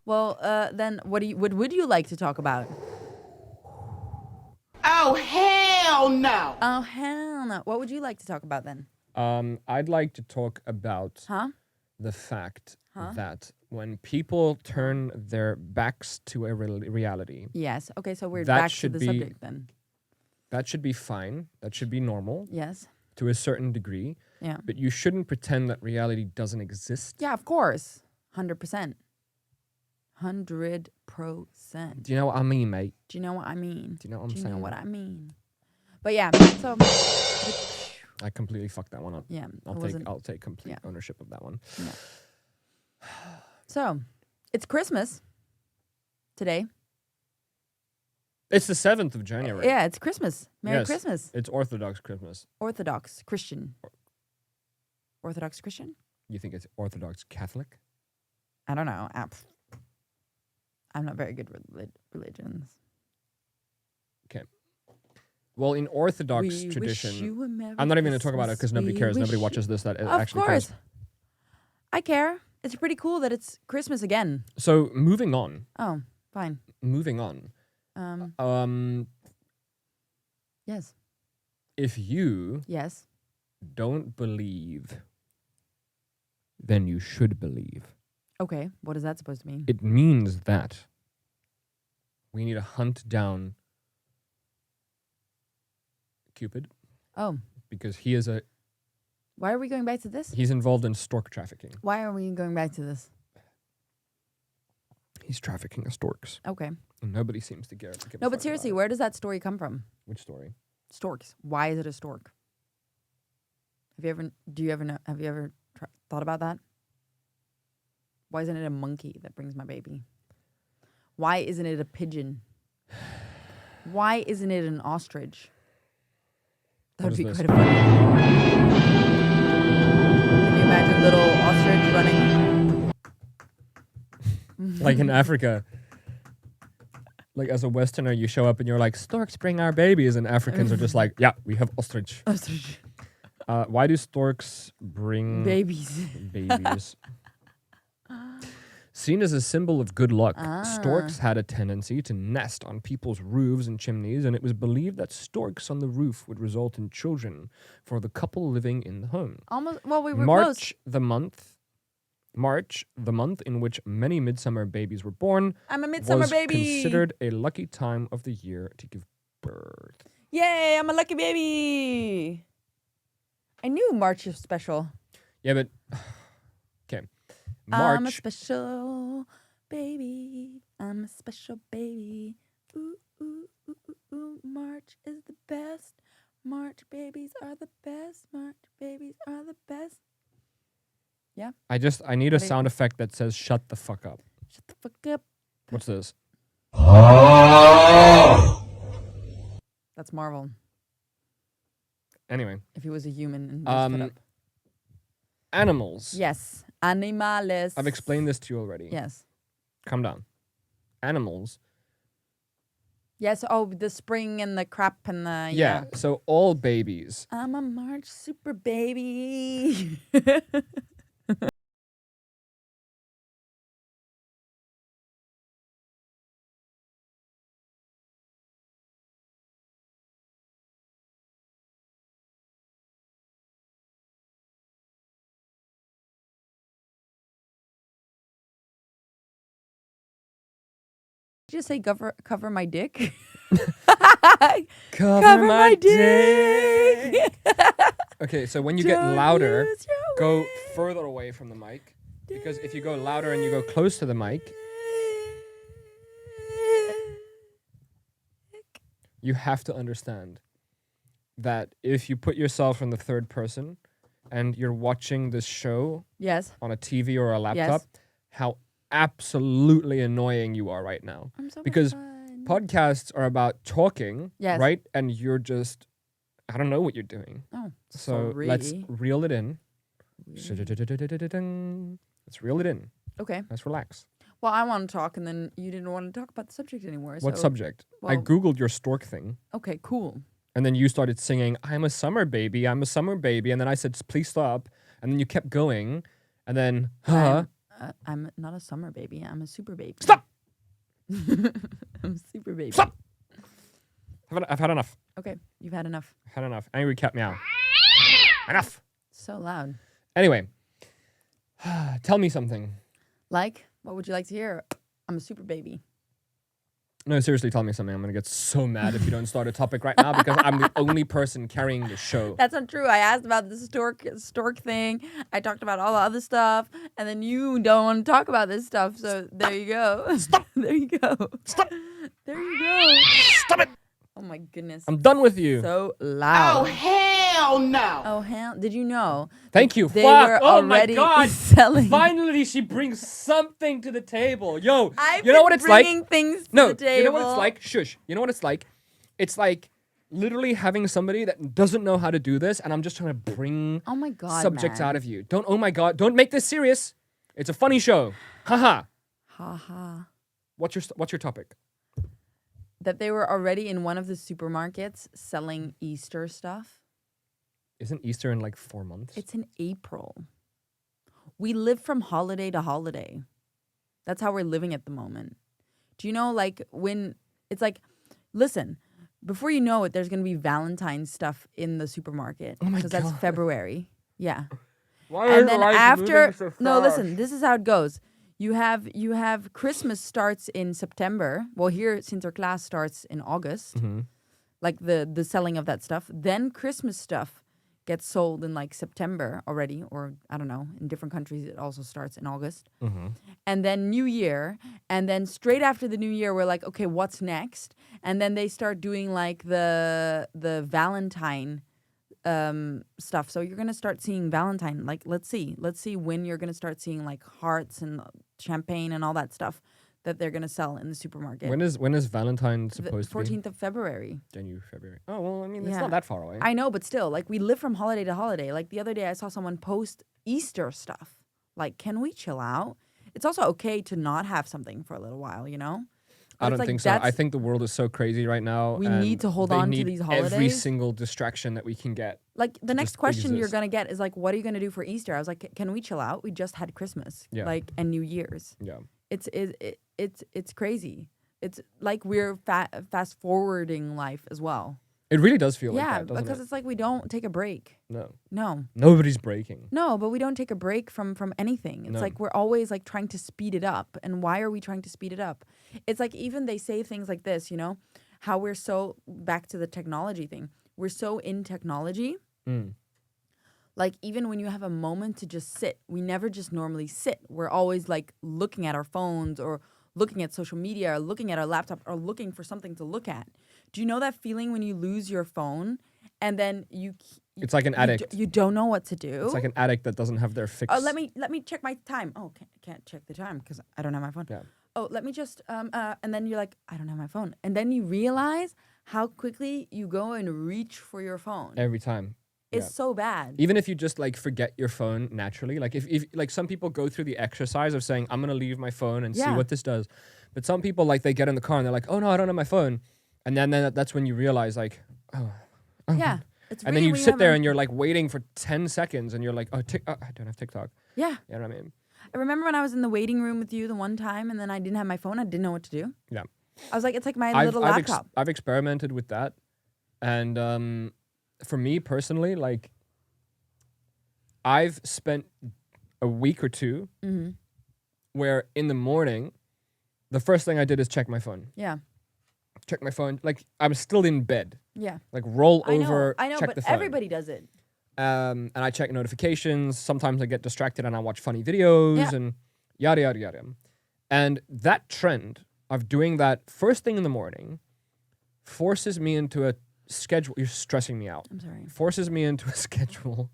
Well, then what would you like to talk about? Oh, hell no! Oh hell no! What would you like to talk about then? I'd like to talk about Huh? the fact that when people turn their backs to a reality, Yes. Okay, so we're That back to should the be- subject then. that should be fine. That should be normal Yes. to a certain degree. Yeah. But you shouldn't pretend that reality doesn't exist. Yeah, of course. 100%. 100%. Do you know what I mean, mate? Do you know what I mean? Do you know what I'm Do you know saying? what I mean? But yeah, so I completely fucked that one up. yeah, I'll take complete yeah. ownership of that one. So it's Christmas today. It's the 7th of January. Yeah, it's Christmas. Merry Yes. Christmas. It's Orthodox Christmas. Orthodox Christian. Orthodox Christian? You think it's Orthodox Catholic? I don't know. I'm not very good with religions. Well, in Orthodox We wish tradition, you a Merry I'm not even going to talk about it because Christmas. nobody We cares. Nobody wish watches this that Of actually course. cares. I care. It's pretty cool that it's Christmas again. So moving on. Oh, fine. Yes. If you Yes. don't believe, then you should believe. Okay. What is that supposed to mean? It means that we need to hunt down Cupid Oh, because he's why are we going back to this? involved in stork trafficking. Why are we going back to this? He's trafficking storks. Okay. And nobody seems to care. give a No, fuck but about seriously, it. where does that story come from? Which story? Storks. Why is it a stork? Have you ever thought about that? Why isn't it a monkey that brings my baby? Why isn't it a pigeon? Why isn't it an ostrich? That What would be is quite this? a funny. Can you imagine little ostrich running? Like in Africa. Like as a Westerner, you show up and you're like, storks bring our babies. And Africans are just like, yeah, we have ostrich. Ostrich. Why do storks bring Babies. babies? Seen as a symbol of good luck, Ah. storks had a tendency to nest on people's roofs and chimneys, and it was believed that storks on the roof would result in children for the couple living in the home. Almost. Well, we were close. March, the month in which many midsummer babies were born, I'm a midsummer was baby. considered a lucky time of the year to give birth. Yay! I'm a lucky baby. I knew March was special. Yeah, but okay, I'm a March. special baby. I'm a special baby. Ooh, ooh, ooh, ooh, ooh. March is the best. March babies are the best. March babies are the best. Yeah. I need a What do you- sound effect that says "shut the fuck up." Shut the fuck up. What's this? That's Marvel. Anyway, If he was a human and was shut up. animals. Yes. Animales. I've explained this to you already. Yes. Calm down. Animals. Yes. Oh, the spring and the crap and the Yeah. So all babies. I'm a March super baby. Did you just say cover my dick? Cover my dick. Okay, so when you get Don't louder, use your go way. further away from the mic. Because if you go louder and you go close to the mic, you have to understand that if you put yourself in the third person and you're watching this show Yes. on a TV or a laptop, Yes. how absolutely annoying you are right now. I'm so Because fun. podcasts are about talking, Yes. right? And you're just, I don't know what you're doing. Oh, So let's sorry. reel it in. Let's reel it in. Okay. Let's relax. Well, I want to talk, and then you didn't want to talk about the subject anymore. What so- subject? I well- Googled your stork thing. Okay, cool. And then you started singing, I'm a summer baby, I'm a summer baby. And then I said, please stop. And then you kept going. And then, I'm not a summer baby. I'm a super baby. Stop! I'm a super baby. Stop! I've had enough. Okay, you've had enough. I've had enough. Angry cat meow. Enough. So loud. Anyway, tell me something. Like, what would you like to hear? I'm a super baby. No, seriously, tell me something. I'm going to get so mad if you don't start a topic right now because I'm the only person carrying the show. That's not true. I asked about the stork thing. I talked about all the other stuff, and then you don't want to talk about this stuff. So there you go. Stop. There you go. Stop. There you go. Stop it. Oh my goodness. I'm done with you. So Oh, loud. hell no. Oh hell! Did you know? Thank you. They Fuck. were Oh my already God. selling. Finally, she brings something to the table. Yo, I've you know been what it's like? bringing things to No, the table. you know what it's like? Shush. You know what it's like? It's like literally having somebody that doesn't know how to do this, and I'm just trying to bring Oh my god! subjects man. out of you. Don't, oh my God, don't make this serious. It's a funny show. Haha. Ha ha. What's your topic? That they were already in one of the supermarkets selling Easter stuff. Isn't Easter in like 4 months? It's in April. We live from holiday to holiday. That's how we're living at the moment. Do you know, like, when it's like, listen, before you know it, there's going to be Valentine's stuff in the supermarket. Oh my Because that's God. February. Yeah. Why And then after, no, listen, this is how it goes. You have Christmas starts in September. Well, here, Sinterklaas starts in August. Mm-hmm. Like the selling of that stuff. Then Christmas stuff gets sold in like September already, or I don't know. In different countries, it also starts in August. Mm-hmm. And then New Year, and then straight after the New Year, we're like, okay, what's next? And then they start doing like the Valentine stuff. So you're gonna start seeing Valentine. Like, let's see when you're gonna start seeing like hearts and champagne and all that stuff that they're gonna sell in the supermarket. When is Valentine The supposed to 14th of February. be? January, February. Oh well, I mean it's Yeah. not that far away. I know, but still, like, we live from holiday to holiday. Like, the other day I saw someone post Easter stuff. Like, can we chill out? It's also okay to not have something for a little while, you know? But I it's don't like, think so. I that's- think the world is so crazy right now. We and need to hold they on to need these Every holidays. single distraction that we can get. Like, the next just question you're exist. going to get is, like, what are you going to do for Easter? I was like, can we chill out? We just had Christmas. Yeah. Like, and New Year's. Yeah. It's crazy. It's like we're fast forwarding life as well. It really does feel like Yeah, that, doesn't because it? it's like we don't take a break. No. No. Nobody's breaking. No, but we don't take a break from anything. It's No. like we're always like trying to speed it up. And why are we trying to speed it up? It's like even they say things like this, you know, how we're so back to the technology thing. We're so in technology. Mm. Like even when you have a moment to just sit, we never just normally sit. We're always like looking at our phones or looking at social media or looking at our laptop or looking for something to look at. Do you know that feeling when you lose your phone and then you It's like an addict. You don't know what to do. It's like an addict that doesn't have their fix. Oh, let me check my time. Oh, can't check the time because I don't have my phone. Yeah. Oh, let me just and then you're like, I don't have my phone, and then you realize how quickly you go and reach for your phone. Every time. It's so bad. Even if you just like forget your phone naturally, like if like some people go through the exercise of saying, I'm gonna leave my phone and see what this does. But some people like they get in the car and they're like, oh no, I don't have my phone. And then that's when you realize like, oh. Yeah. It's And really then you sit there and you're like waiting for 10 seconds and you're like, I don't have TikTok. Yeah. You know what I mean? I remember when I was in the waiting room with you the one time and then I didn't have my phone. I didn't know what to do. Yeah. I was like, it's like my little laptop. I've experimented with that. And for me personally, like I've spent a week or two where in the morning, the first thing I did is check my phone. Yeah. Check my phone. Like I'm still in bed. Yeah. Like roll over, I know, check but the phone. everybody does it. And I check notifications. Sometimes I get distracted and I watch funny videos and yada, yada, yada. And that trend of doing that first thing in the morning forces me into a schedule. You're stressing me out. I'm sorry. Forces me into a schedule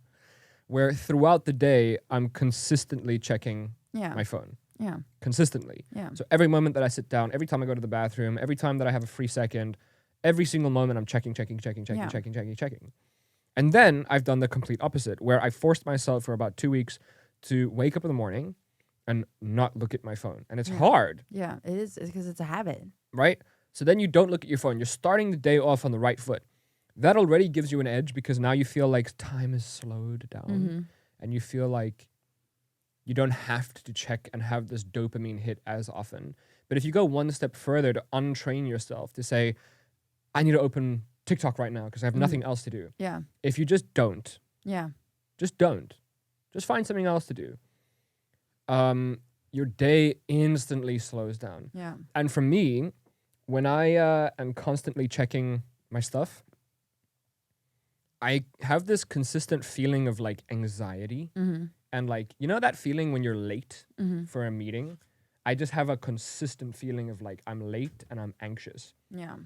where throughout the day, I'm consistently checking my phone. Yeah. Consistently. Yeah. So every moment that I sit down, every time I go to the bathroom, every time that I have a free second, every single moment I'm checking. And then I've done the complete opposite, where I forced myself for about 2 weeks to wake up in the morning and not look at my phone. And it's hard. Yeah, it is. It's because it's a habit. Right? So then you don't look at your phone. You're starting the day off on the right foot. That already gives you an edge because now you feel like time is slowed down. And you feel like you don't have to check and have this dopamine hit as often. But if you go one step further to untrain yourself to say, I need to open TikTok right now because I have nothing else to do. Yeah. If you just don't. Yeah. Just don't. Just find something else to do. Your day instantly slows down. Yeah. And for me, when I am constantly checking my stuff, I have this consistent feeling of like anxiety. And like, you know that feeling when you're late for a meeting? I just have a consistent feeling of like I'm late and I'm anxious. Yeah.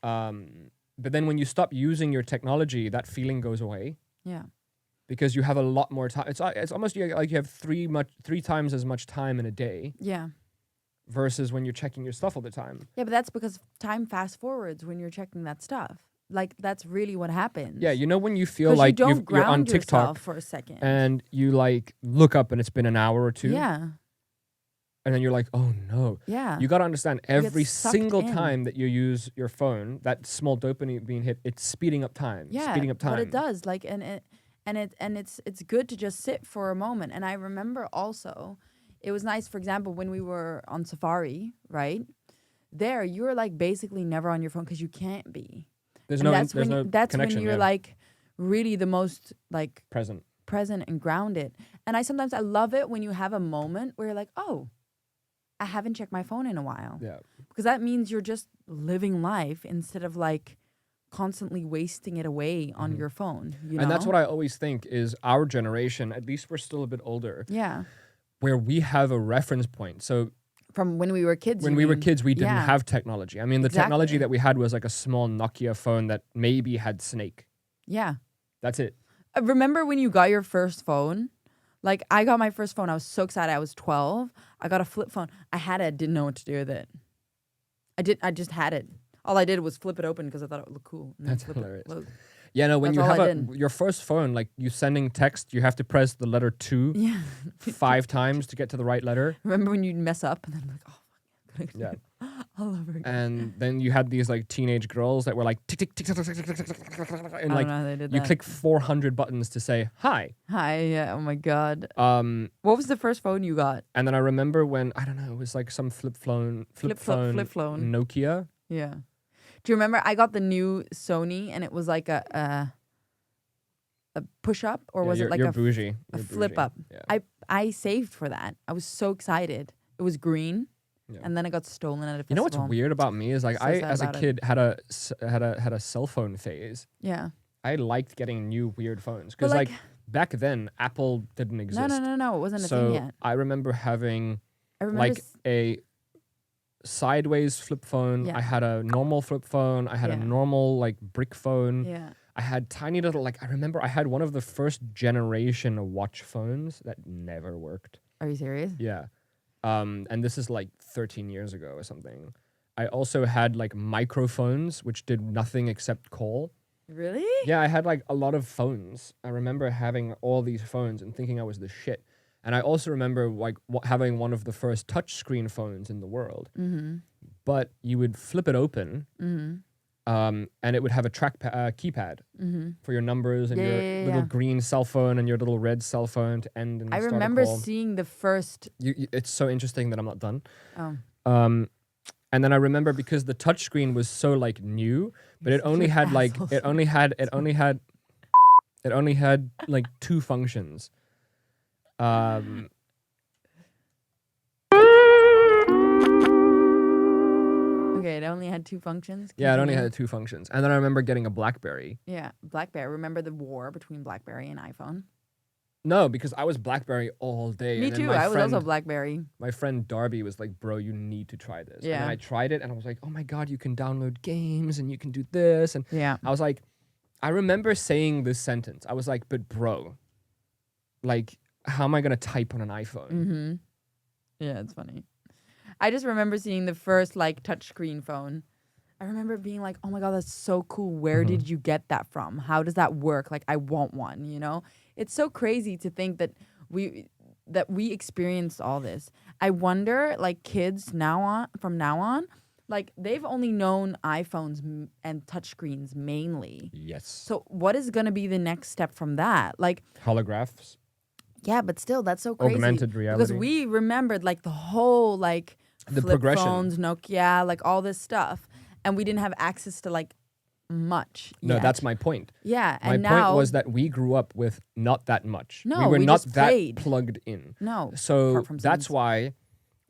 But then when you stop using your technology, that feeling goes away. Yeah. Because you have a lot more time. It's almost like you have three times as much time in a day. Yeah. Versus when you're checking your stuff all the time. Yeah, but that's because time fast forwards when you're checking that stuff. Like that's really what happens. Yeah, you know when you feel like you're on TikTok for a second and you like look up and it's been an hour or two. Yeah. And then you're like, oh no. Yeah. You got to understand every single in. time that you use your phone, that small dopamine being hit, it's speeding up time. Yeah. Speeding up time. But it does. Like it's good to just sit for a moment. And I remember also, it was nice, for example, when we were on safari, right? There, you're like basically never on your phone because you can't be. There's that's no that's connection, when you're like really the most like present and grounded. And I love it when you have a moment where you're like, oh, I haven't checked my phone in a while. Yeah. Because that means you're just living life instead of like constantly wasting it away on your phone. You know? And that's what I always think is our generation, at least we're still a bit older. Yeah. Where we have a reference point. So from when we were kids. When we were kids, we didn't have technology. I mean, the technology that we had was like a small Nokia phone that maybe had Snake. Yeah. That's it. Remember when you got your first phone? Like, I got my first phone. I was so excited. I was 12. I got a flip phone. I had it. Didn't know what to do with it. I just had it. All I did was flip it open because I thought it would look cool. That's hilarious. Yeah, no, when That's you have your first phone, like you sending text, you have to press the letter 2 5 times to get to the right letter. Remember when you'd mess up and then like, oh, yeah. All over again. And then you had these like teenage girls that were like tick tick tick tick tick tick tick tick tick, and like you click 400 buttons to say hi. Hi, yeah. Oh my god. What was the first phone you got? And then I remember when I don't know, it was like some flip phone Nokia. Yeah. Do you remember I got the new Sony and it was like a push up or was it like a flip up? Yeah. I saved for that. I was so excited. It was green. Yeah. And then it got stolen at a festival. You know what's weird about me is like I as a kid had a cell phone phase. Yeah. I liked getting new weird phones because like back then Apple didn't exist. No, it wasn't a thing yet. I remember having like a sideways flip phone. Yeah. I had a normal flip phone. I had a normal like brick phone. Yeah. I had tiny little, like, I remember I had one of the first generation watch phones that never worked. Are you serious? Yeah. And this is like 13 years ago or something. I also had like microphones, which did nothing except call. Really? Yeah, I had like a lot of phones. I remember having all these phones and thinking I was the shit. And I also remember like having one of the first touchscreen phones in the world. Mm-hmm. But you would flip it open, and it would have a keypad for your numbers and your little green cell phone and your little red cell phone to end and I start a remember call. seeing the first. It's so interesting that I'm not done. Oh. And then I remember because the touchscreen was so like new, but it only had like it only had like 2 functions. Okay, it only had 2 functions. Yeah, it only Continue. had 2 functions. And then I remember getting a BlackBerry. Yeah, BlackBerry. Remember the war between BlackBerry and iPhone? No, because I was BlackBerry all day. Me and then too. my I was friend- also BlackBerry. My friend Darby was like, bro, you need to try this. And Yeah. then I tried it and I was like, oh my God, you can download games and you can do this. And Yeah. I was like, I remember saying this sentence. I was like, but bro, like, how am I going to type on an iPhone? Mm-hmm. Yeah, it's funny. I just remember seeing the first like touchscreen phone. I remember being like, oh my God, that's so cool. Where did you get that from? How does that work? Like, I want one, you know? It's so crazy to think that we experienced all this. I wonder, like, kids from now on, like, they've only known iPhones and touchscreens mainly. Yes. So what is going to be the next step from that? Like, Holographs. yeah, but still, that's so crazy. Augmented reality. Because we remembered, like, the whole, like, The flip progression. phones, Nokia, like, all this stuff. And we didn't have access to, like, much No, yet. that's my point. Yeah, My and point now... was that we grew up with not that much. No, we were we not just that played. plugged in. No, So apart from that's Sims. why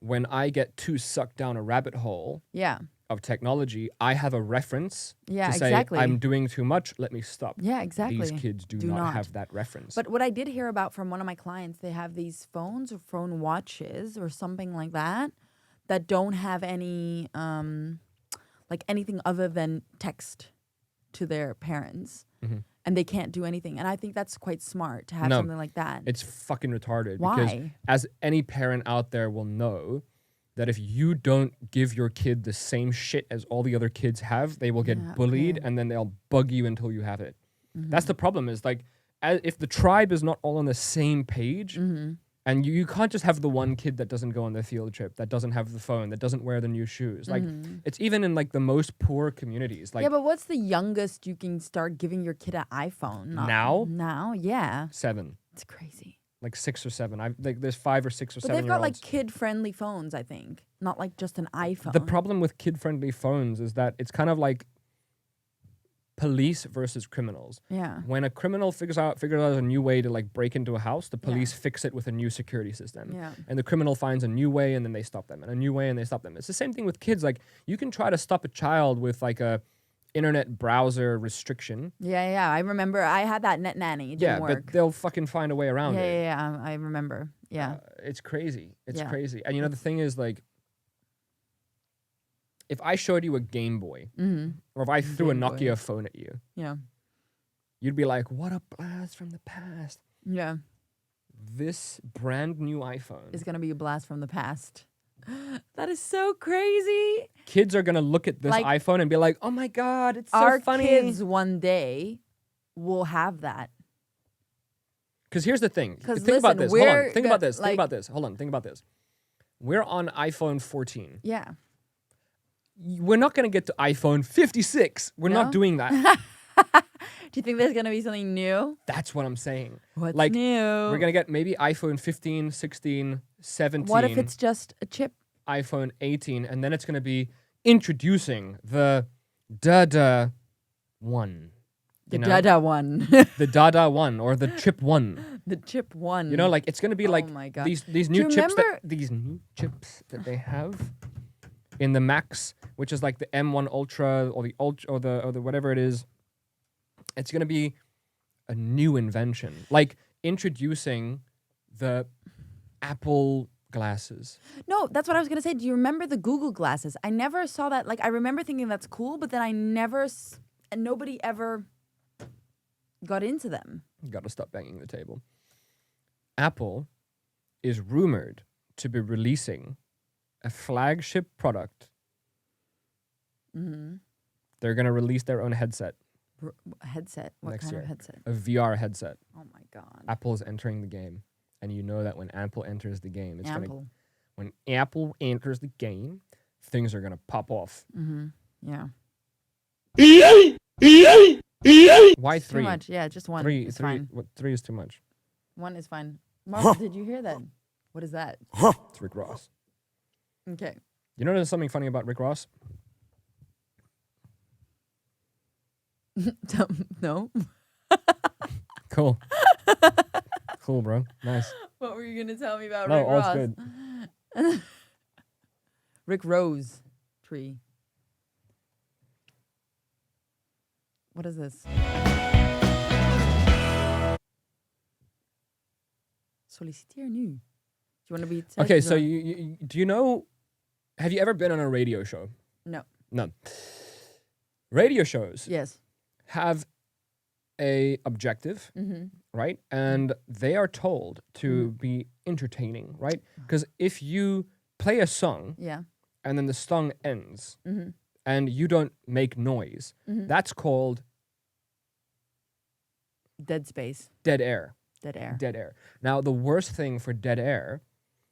when I get too sucked down a rabbit hole Yeah, of technology, I have a reference Yeah, to say, exactly. I'm doing too much, let me stop. yeah, exactly. These kids do not have that reference. But what I did hear about from one of my clients, they have these phones or phone watches or something like that don't have any, like anything other than text to their parents. And they can't do anything. And I think that's quite smart to have No, something like that. It's fucking retarded. Why? Because as any parent out there will know, that if you don't give your kid the same shit as all the other kids have, they will get Yeah, bullied okay. and then they'll bug you until you have it. That's the problem is like, if the tribe is not all on the same page, and you can't just have the one kid that doesn't go on the field trip, that doesn't have the phone, that doesn't wear the new shoes. Like, it's even in like the most poor communities. Like yeah, but what's the youngest you can start giving your kid an iPhone? Now? Now, yeah. 7, It's crazy. like 6 or 7. Like there's 5 or 6 or But 7 they've year got like olds. kid-friendly phones, I think. Not like just an iPhone. The problem with kid-friendly phones is that it's kind of like police versus criminals. Yeah. When a criminal figures out a new way to like break into a house, the police fix it with a new security system. Yeah. And the criminal finds a new way and then they stop them, and a new way and they stop them. It's the same thing with kids. Like you can try to stop a child with like a internet browser restriction. Yeah. I remember I had that net nanny. It didn't work. but they'll fucking find a way around it. Yeah. I remember. Yeah. It's crazy. It's Yeah. crazy. And you know, the thing is like, if I showed you a Game Boy, or if I threw a Game Boy. Nokia phone at you, Yeah. you'd be like, what a blast from the past. Yeah. This brand new iPhone. It's going to be a blast from the past. That is so crazy. Kids are going to look at this Like, iPhone and be like, oh my God, it's so Our funny. kids one day will have that. Because here's the thing. 'Cause Think about listen, this. Hold on. we're Think go- about this. like- Think about this. Hold on. Think about this. We're on iPhone 14. Yeah. We're not going to get to iPhone 56. We're No? not doing that. Do you think there's going to be something new? That's what I'm saying. What's like, new? We're going to get maybe iPhone 15, 16, 17. What if it's just a chip? iPhone 18, and then it's going to be introducing the Dada 1. The You know? Dada one. The Dada 1 or the Chip 1. The chip one. You know, like it's going to be like my God. these Do new you chips remember- these new chips that they have in the Max, which is like the M1 Ultra or the Ultra or the whatever it is. It's going to be a new invention, like introducing the Apple glasses. No, that's what I was going to say. Do you remember the Google glasses? I never saw that. Like, I remember thinking that's cool, but then I never, and nobody ever got into them. You got to stop banging the table. Apple is rumored to be releasing a flagship product. Mm-hmm. They're going to release their own headset. Headset? What Next kind year. of headset? A VR headset. Oh my god. Apple is entering the game. And you know that when Apple enters the game, it's going to... Apple. When Apple enters the game, things are going to pop off. Mm-hmm. Yeah. Why Too three? much. Yeah, just one. Three, It's three, fine. what, 3 is too much. One is fine. Mark, did you hear that? What is that? It's Rick Ross. Okay. You know there's something funny about Rick Ross? No. Cool. Cool, bro. Nice. What were you gonna tell me about No, Rick all's Ross? good. Rick Rose tree. What is this? Solliciteer nu. Do you want to be? Okay, so you do you know? Have you ever been on a radio show? No. No. Radio shows Yes. have a objective, right? And they are told to be entertaining, right? Because if you play a song Yeah. and then the song ends and you don't make noise, that's called Dead space. dead air. Dead air. Dead air. Now, the worst thing for dead air,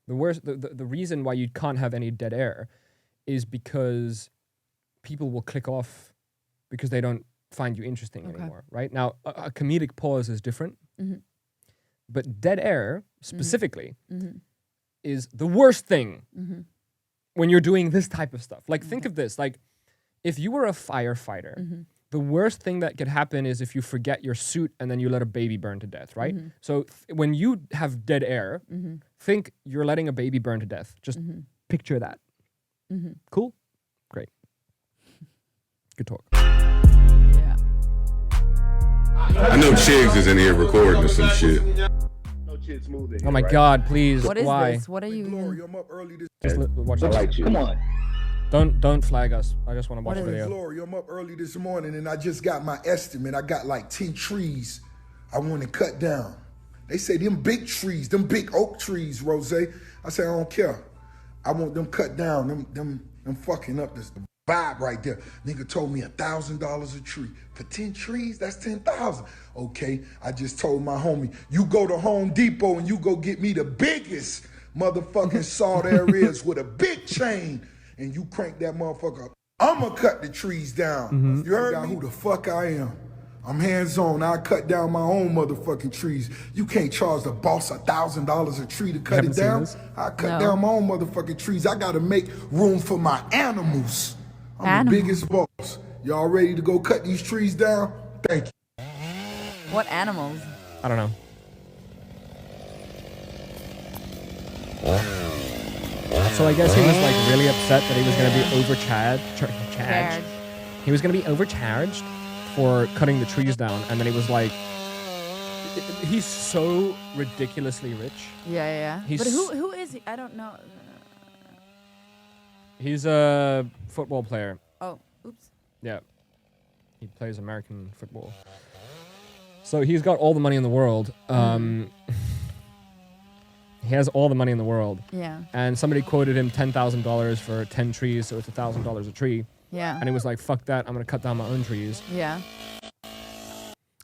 the reason why you can't have any dead air is because people will click off because they don't find you interesting anymore, right? Now, a comedic pause is different, but dead air specifically is the worst thing when you're doing this type of stuff. Like, think of this. Like, if you were a firefighter, the worst thing that could happen is if you forget your suit and then you let a baby burn to death, right? So when you have dead air, think you're letting a baby burn to death. Just picture that. Cool? Great. Good talk. Yeah. I know Chigs is in here recording or some shit. Oh my God, please. What is Why? this? What are you? Just watch I this. like you. Come on. Don't flag us. I just want to watch the video. Glory, I'm up early this morning and I just got my estimate. I got like 10 trees I want to cut down. They say them big trees, them big oak trees, Rose. I say I don't care. I want them cut down. Them fucking up this vibe right there. Nigga told me $1,000 a tree. For 10 trees, that's 10,000. Okay, I just told my homie, you go to Home Depot and you go get me the biggest motherfucking saw there is with a big chain. And you crank that motherfucker up. I'ma cut the trees down. You heard me? Who the fuck I am. I'm hands-on. I cut down my own motherfucking trees. You can't charge the boss $1,000 a tree to cut it down. I cut down my own motherfucking trees. I gotta make room for my animals. I'm the biggest boss. Y'all ready to go cut these trees down? Thank you. What animals? I don't know. So I guess he was like really upset that he was going to be overcharged. He was going to be overcharged for cutting the trees down, and then he was like, he's so ridiculously rich. Yeah. He's But who is he? I don't know. He's a football player. Oh, oops. Yeah. He plays American football. So he's got all the money in the world. He has all the money in the world. Yeah. And somebody quoted him $10,000 for 10 trees, so it's $1,000 a tree. Yeah. And he was like, fuck that, I'm going to cut down my own trees. Yeah.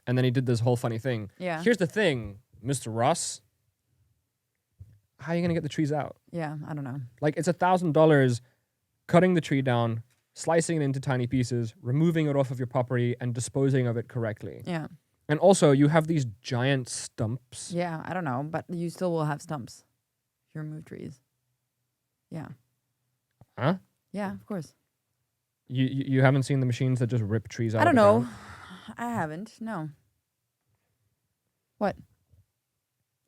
And then he did this whole funny thing. Yeah. Here's the thing, Mr. Ross. How are you going to get the trees out? Yeah, I don't know. Like, it's $1,000 cutting the tree down, slicing it into tiny pieces, removing it off of your property, and disposing of it correctly. Yeah. And also, you have these giant stumps. Yeah, I don't know, but you still will have stumps if you remove trees. Yeah. Huh? Yeah, of course. You haven't seen the machines that just rip trees out? I don't of the know. ground? I haven't. No. What?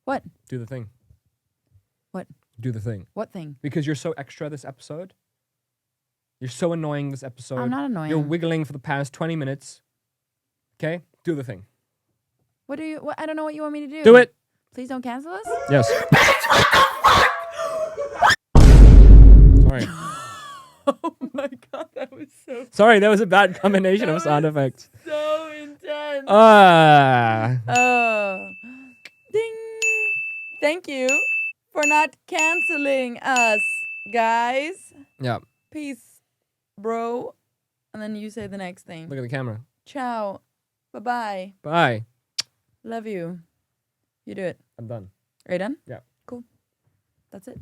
What? Do the thing. What? Do the thing. What thing? Because you're so extra this episode. You're so annoying this episode. I'm not annoying. You're wiggling for the past 20 minutes. Okay? Do the thing. What do you? What, I don't know what you want me to do. Do it. Please don't cancel us. Yes. Sorry. Oh my god, that was so. Sorry, that was a bad combination of sound effects. So intense. chance. Ah. Ding. Thank you for not canceling us, guys. Yeah. Peace, bro. And then you say the next thing. Look at the camera. Ciao. Bye-bye. Bye. Love you. You do it. I'm done. Are you done? Yeah. Cool. That's it.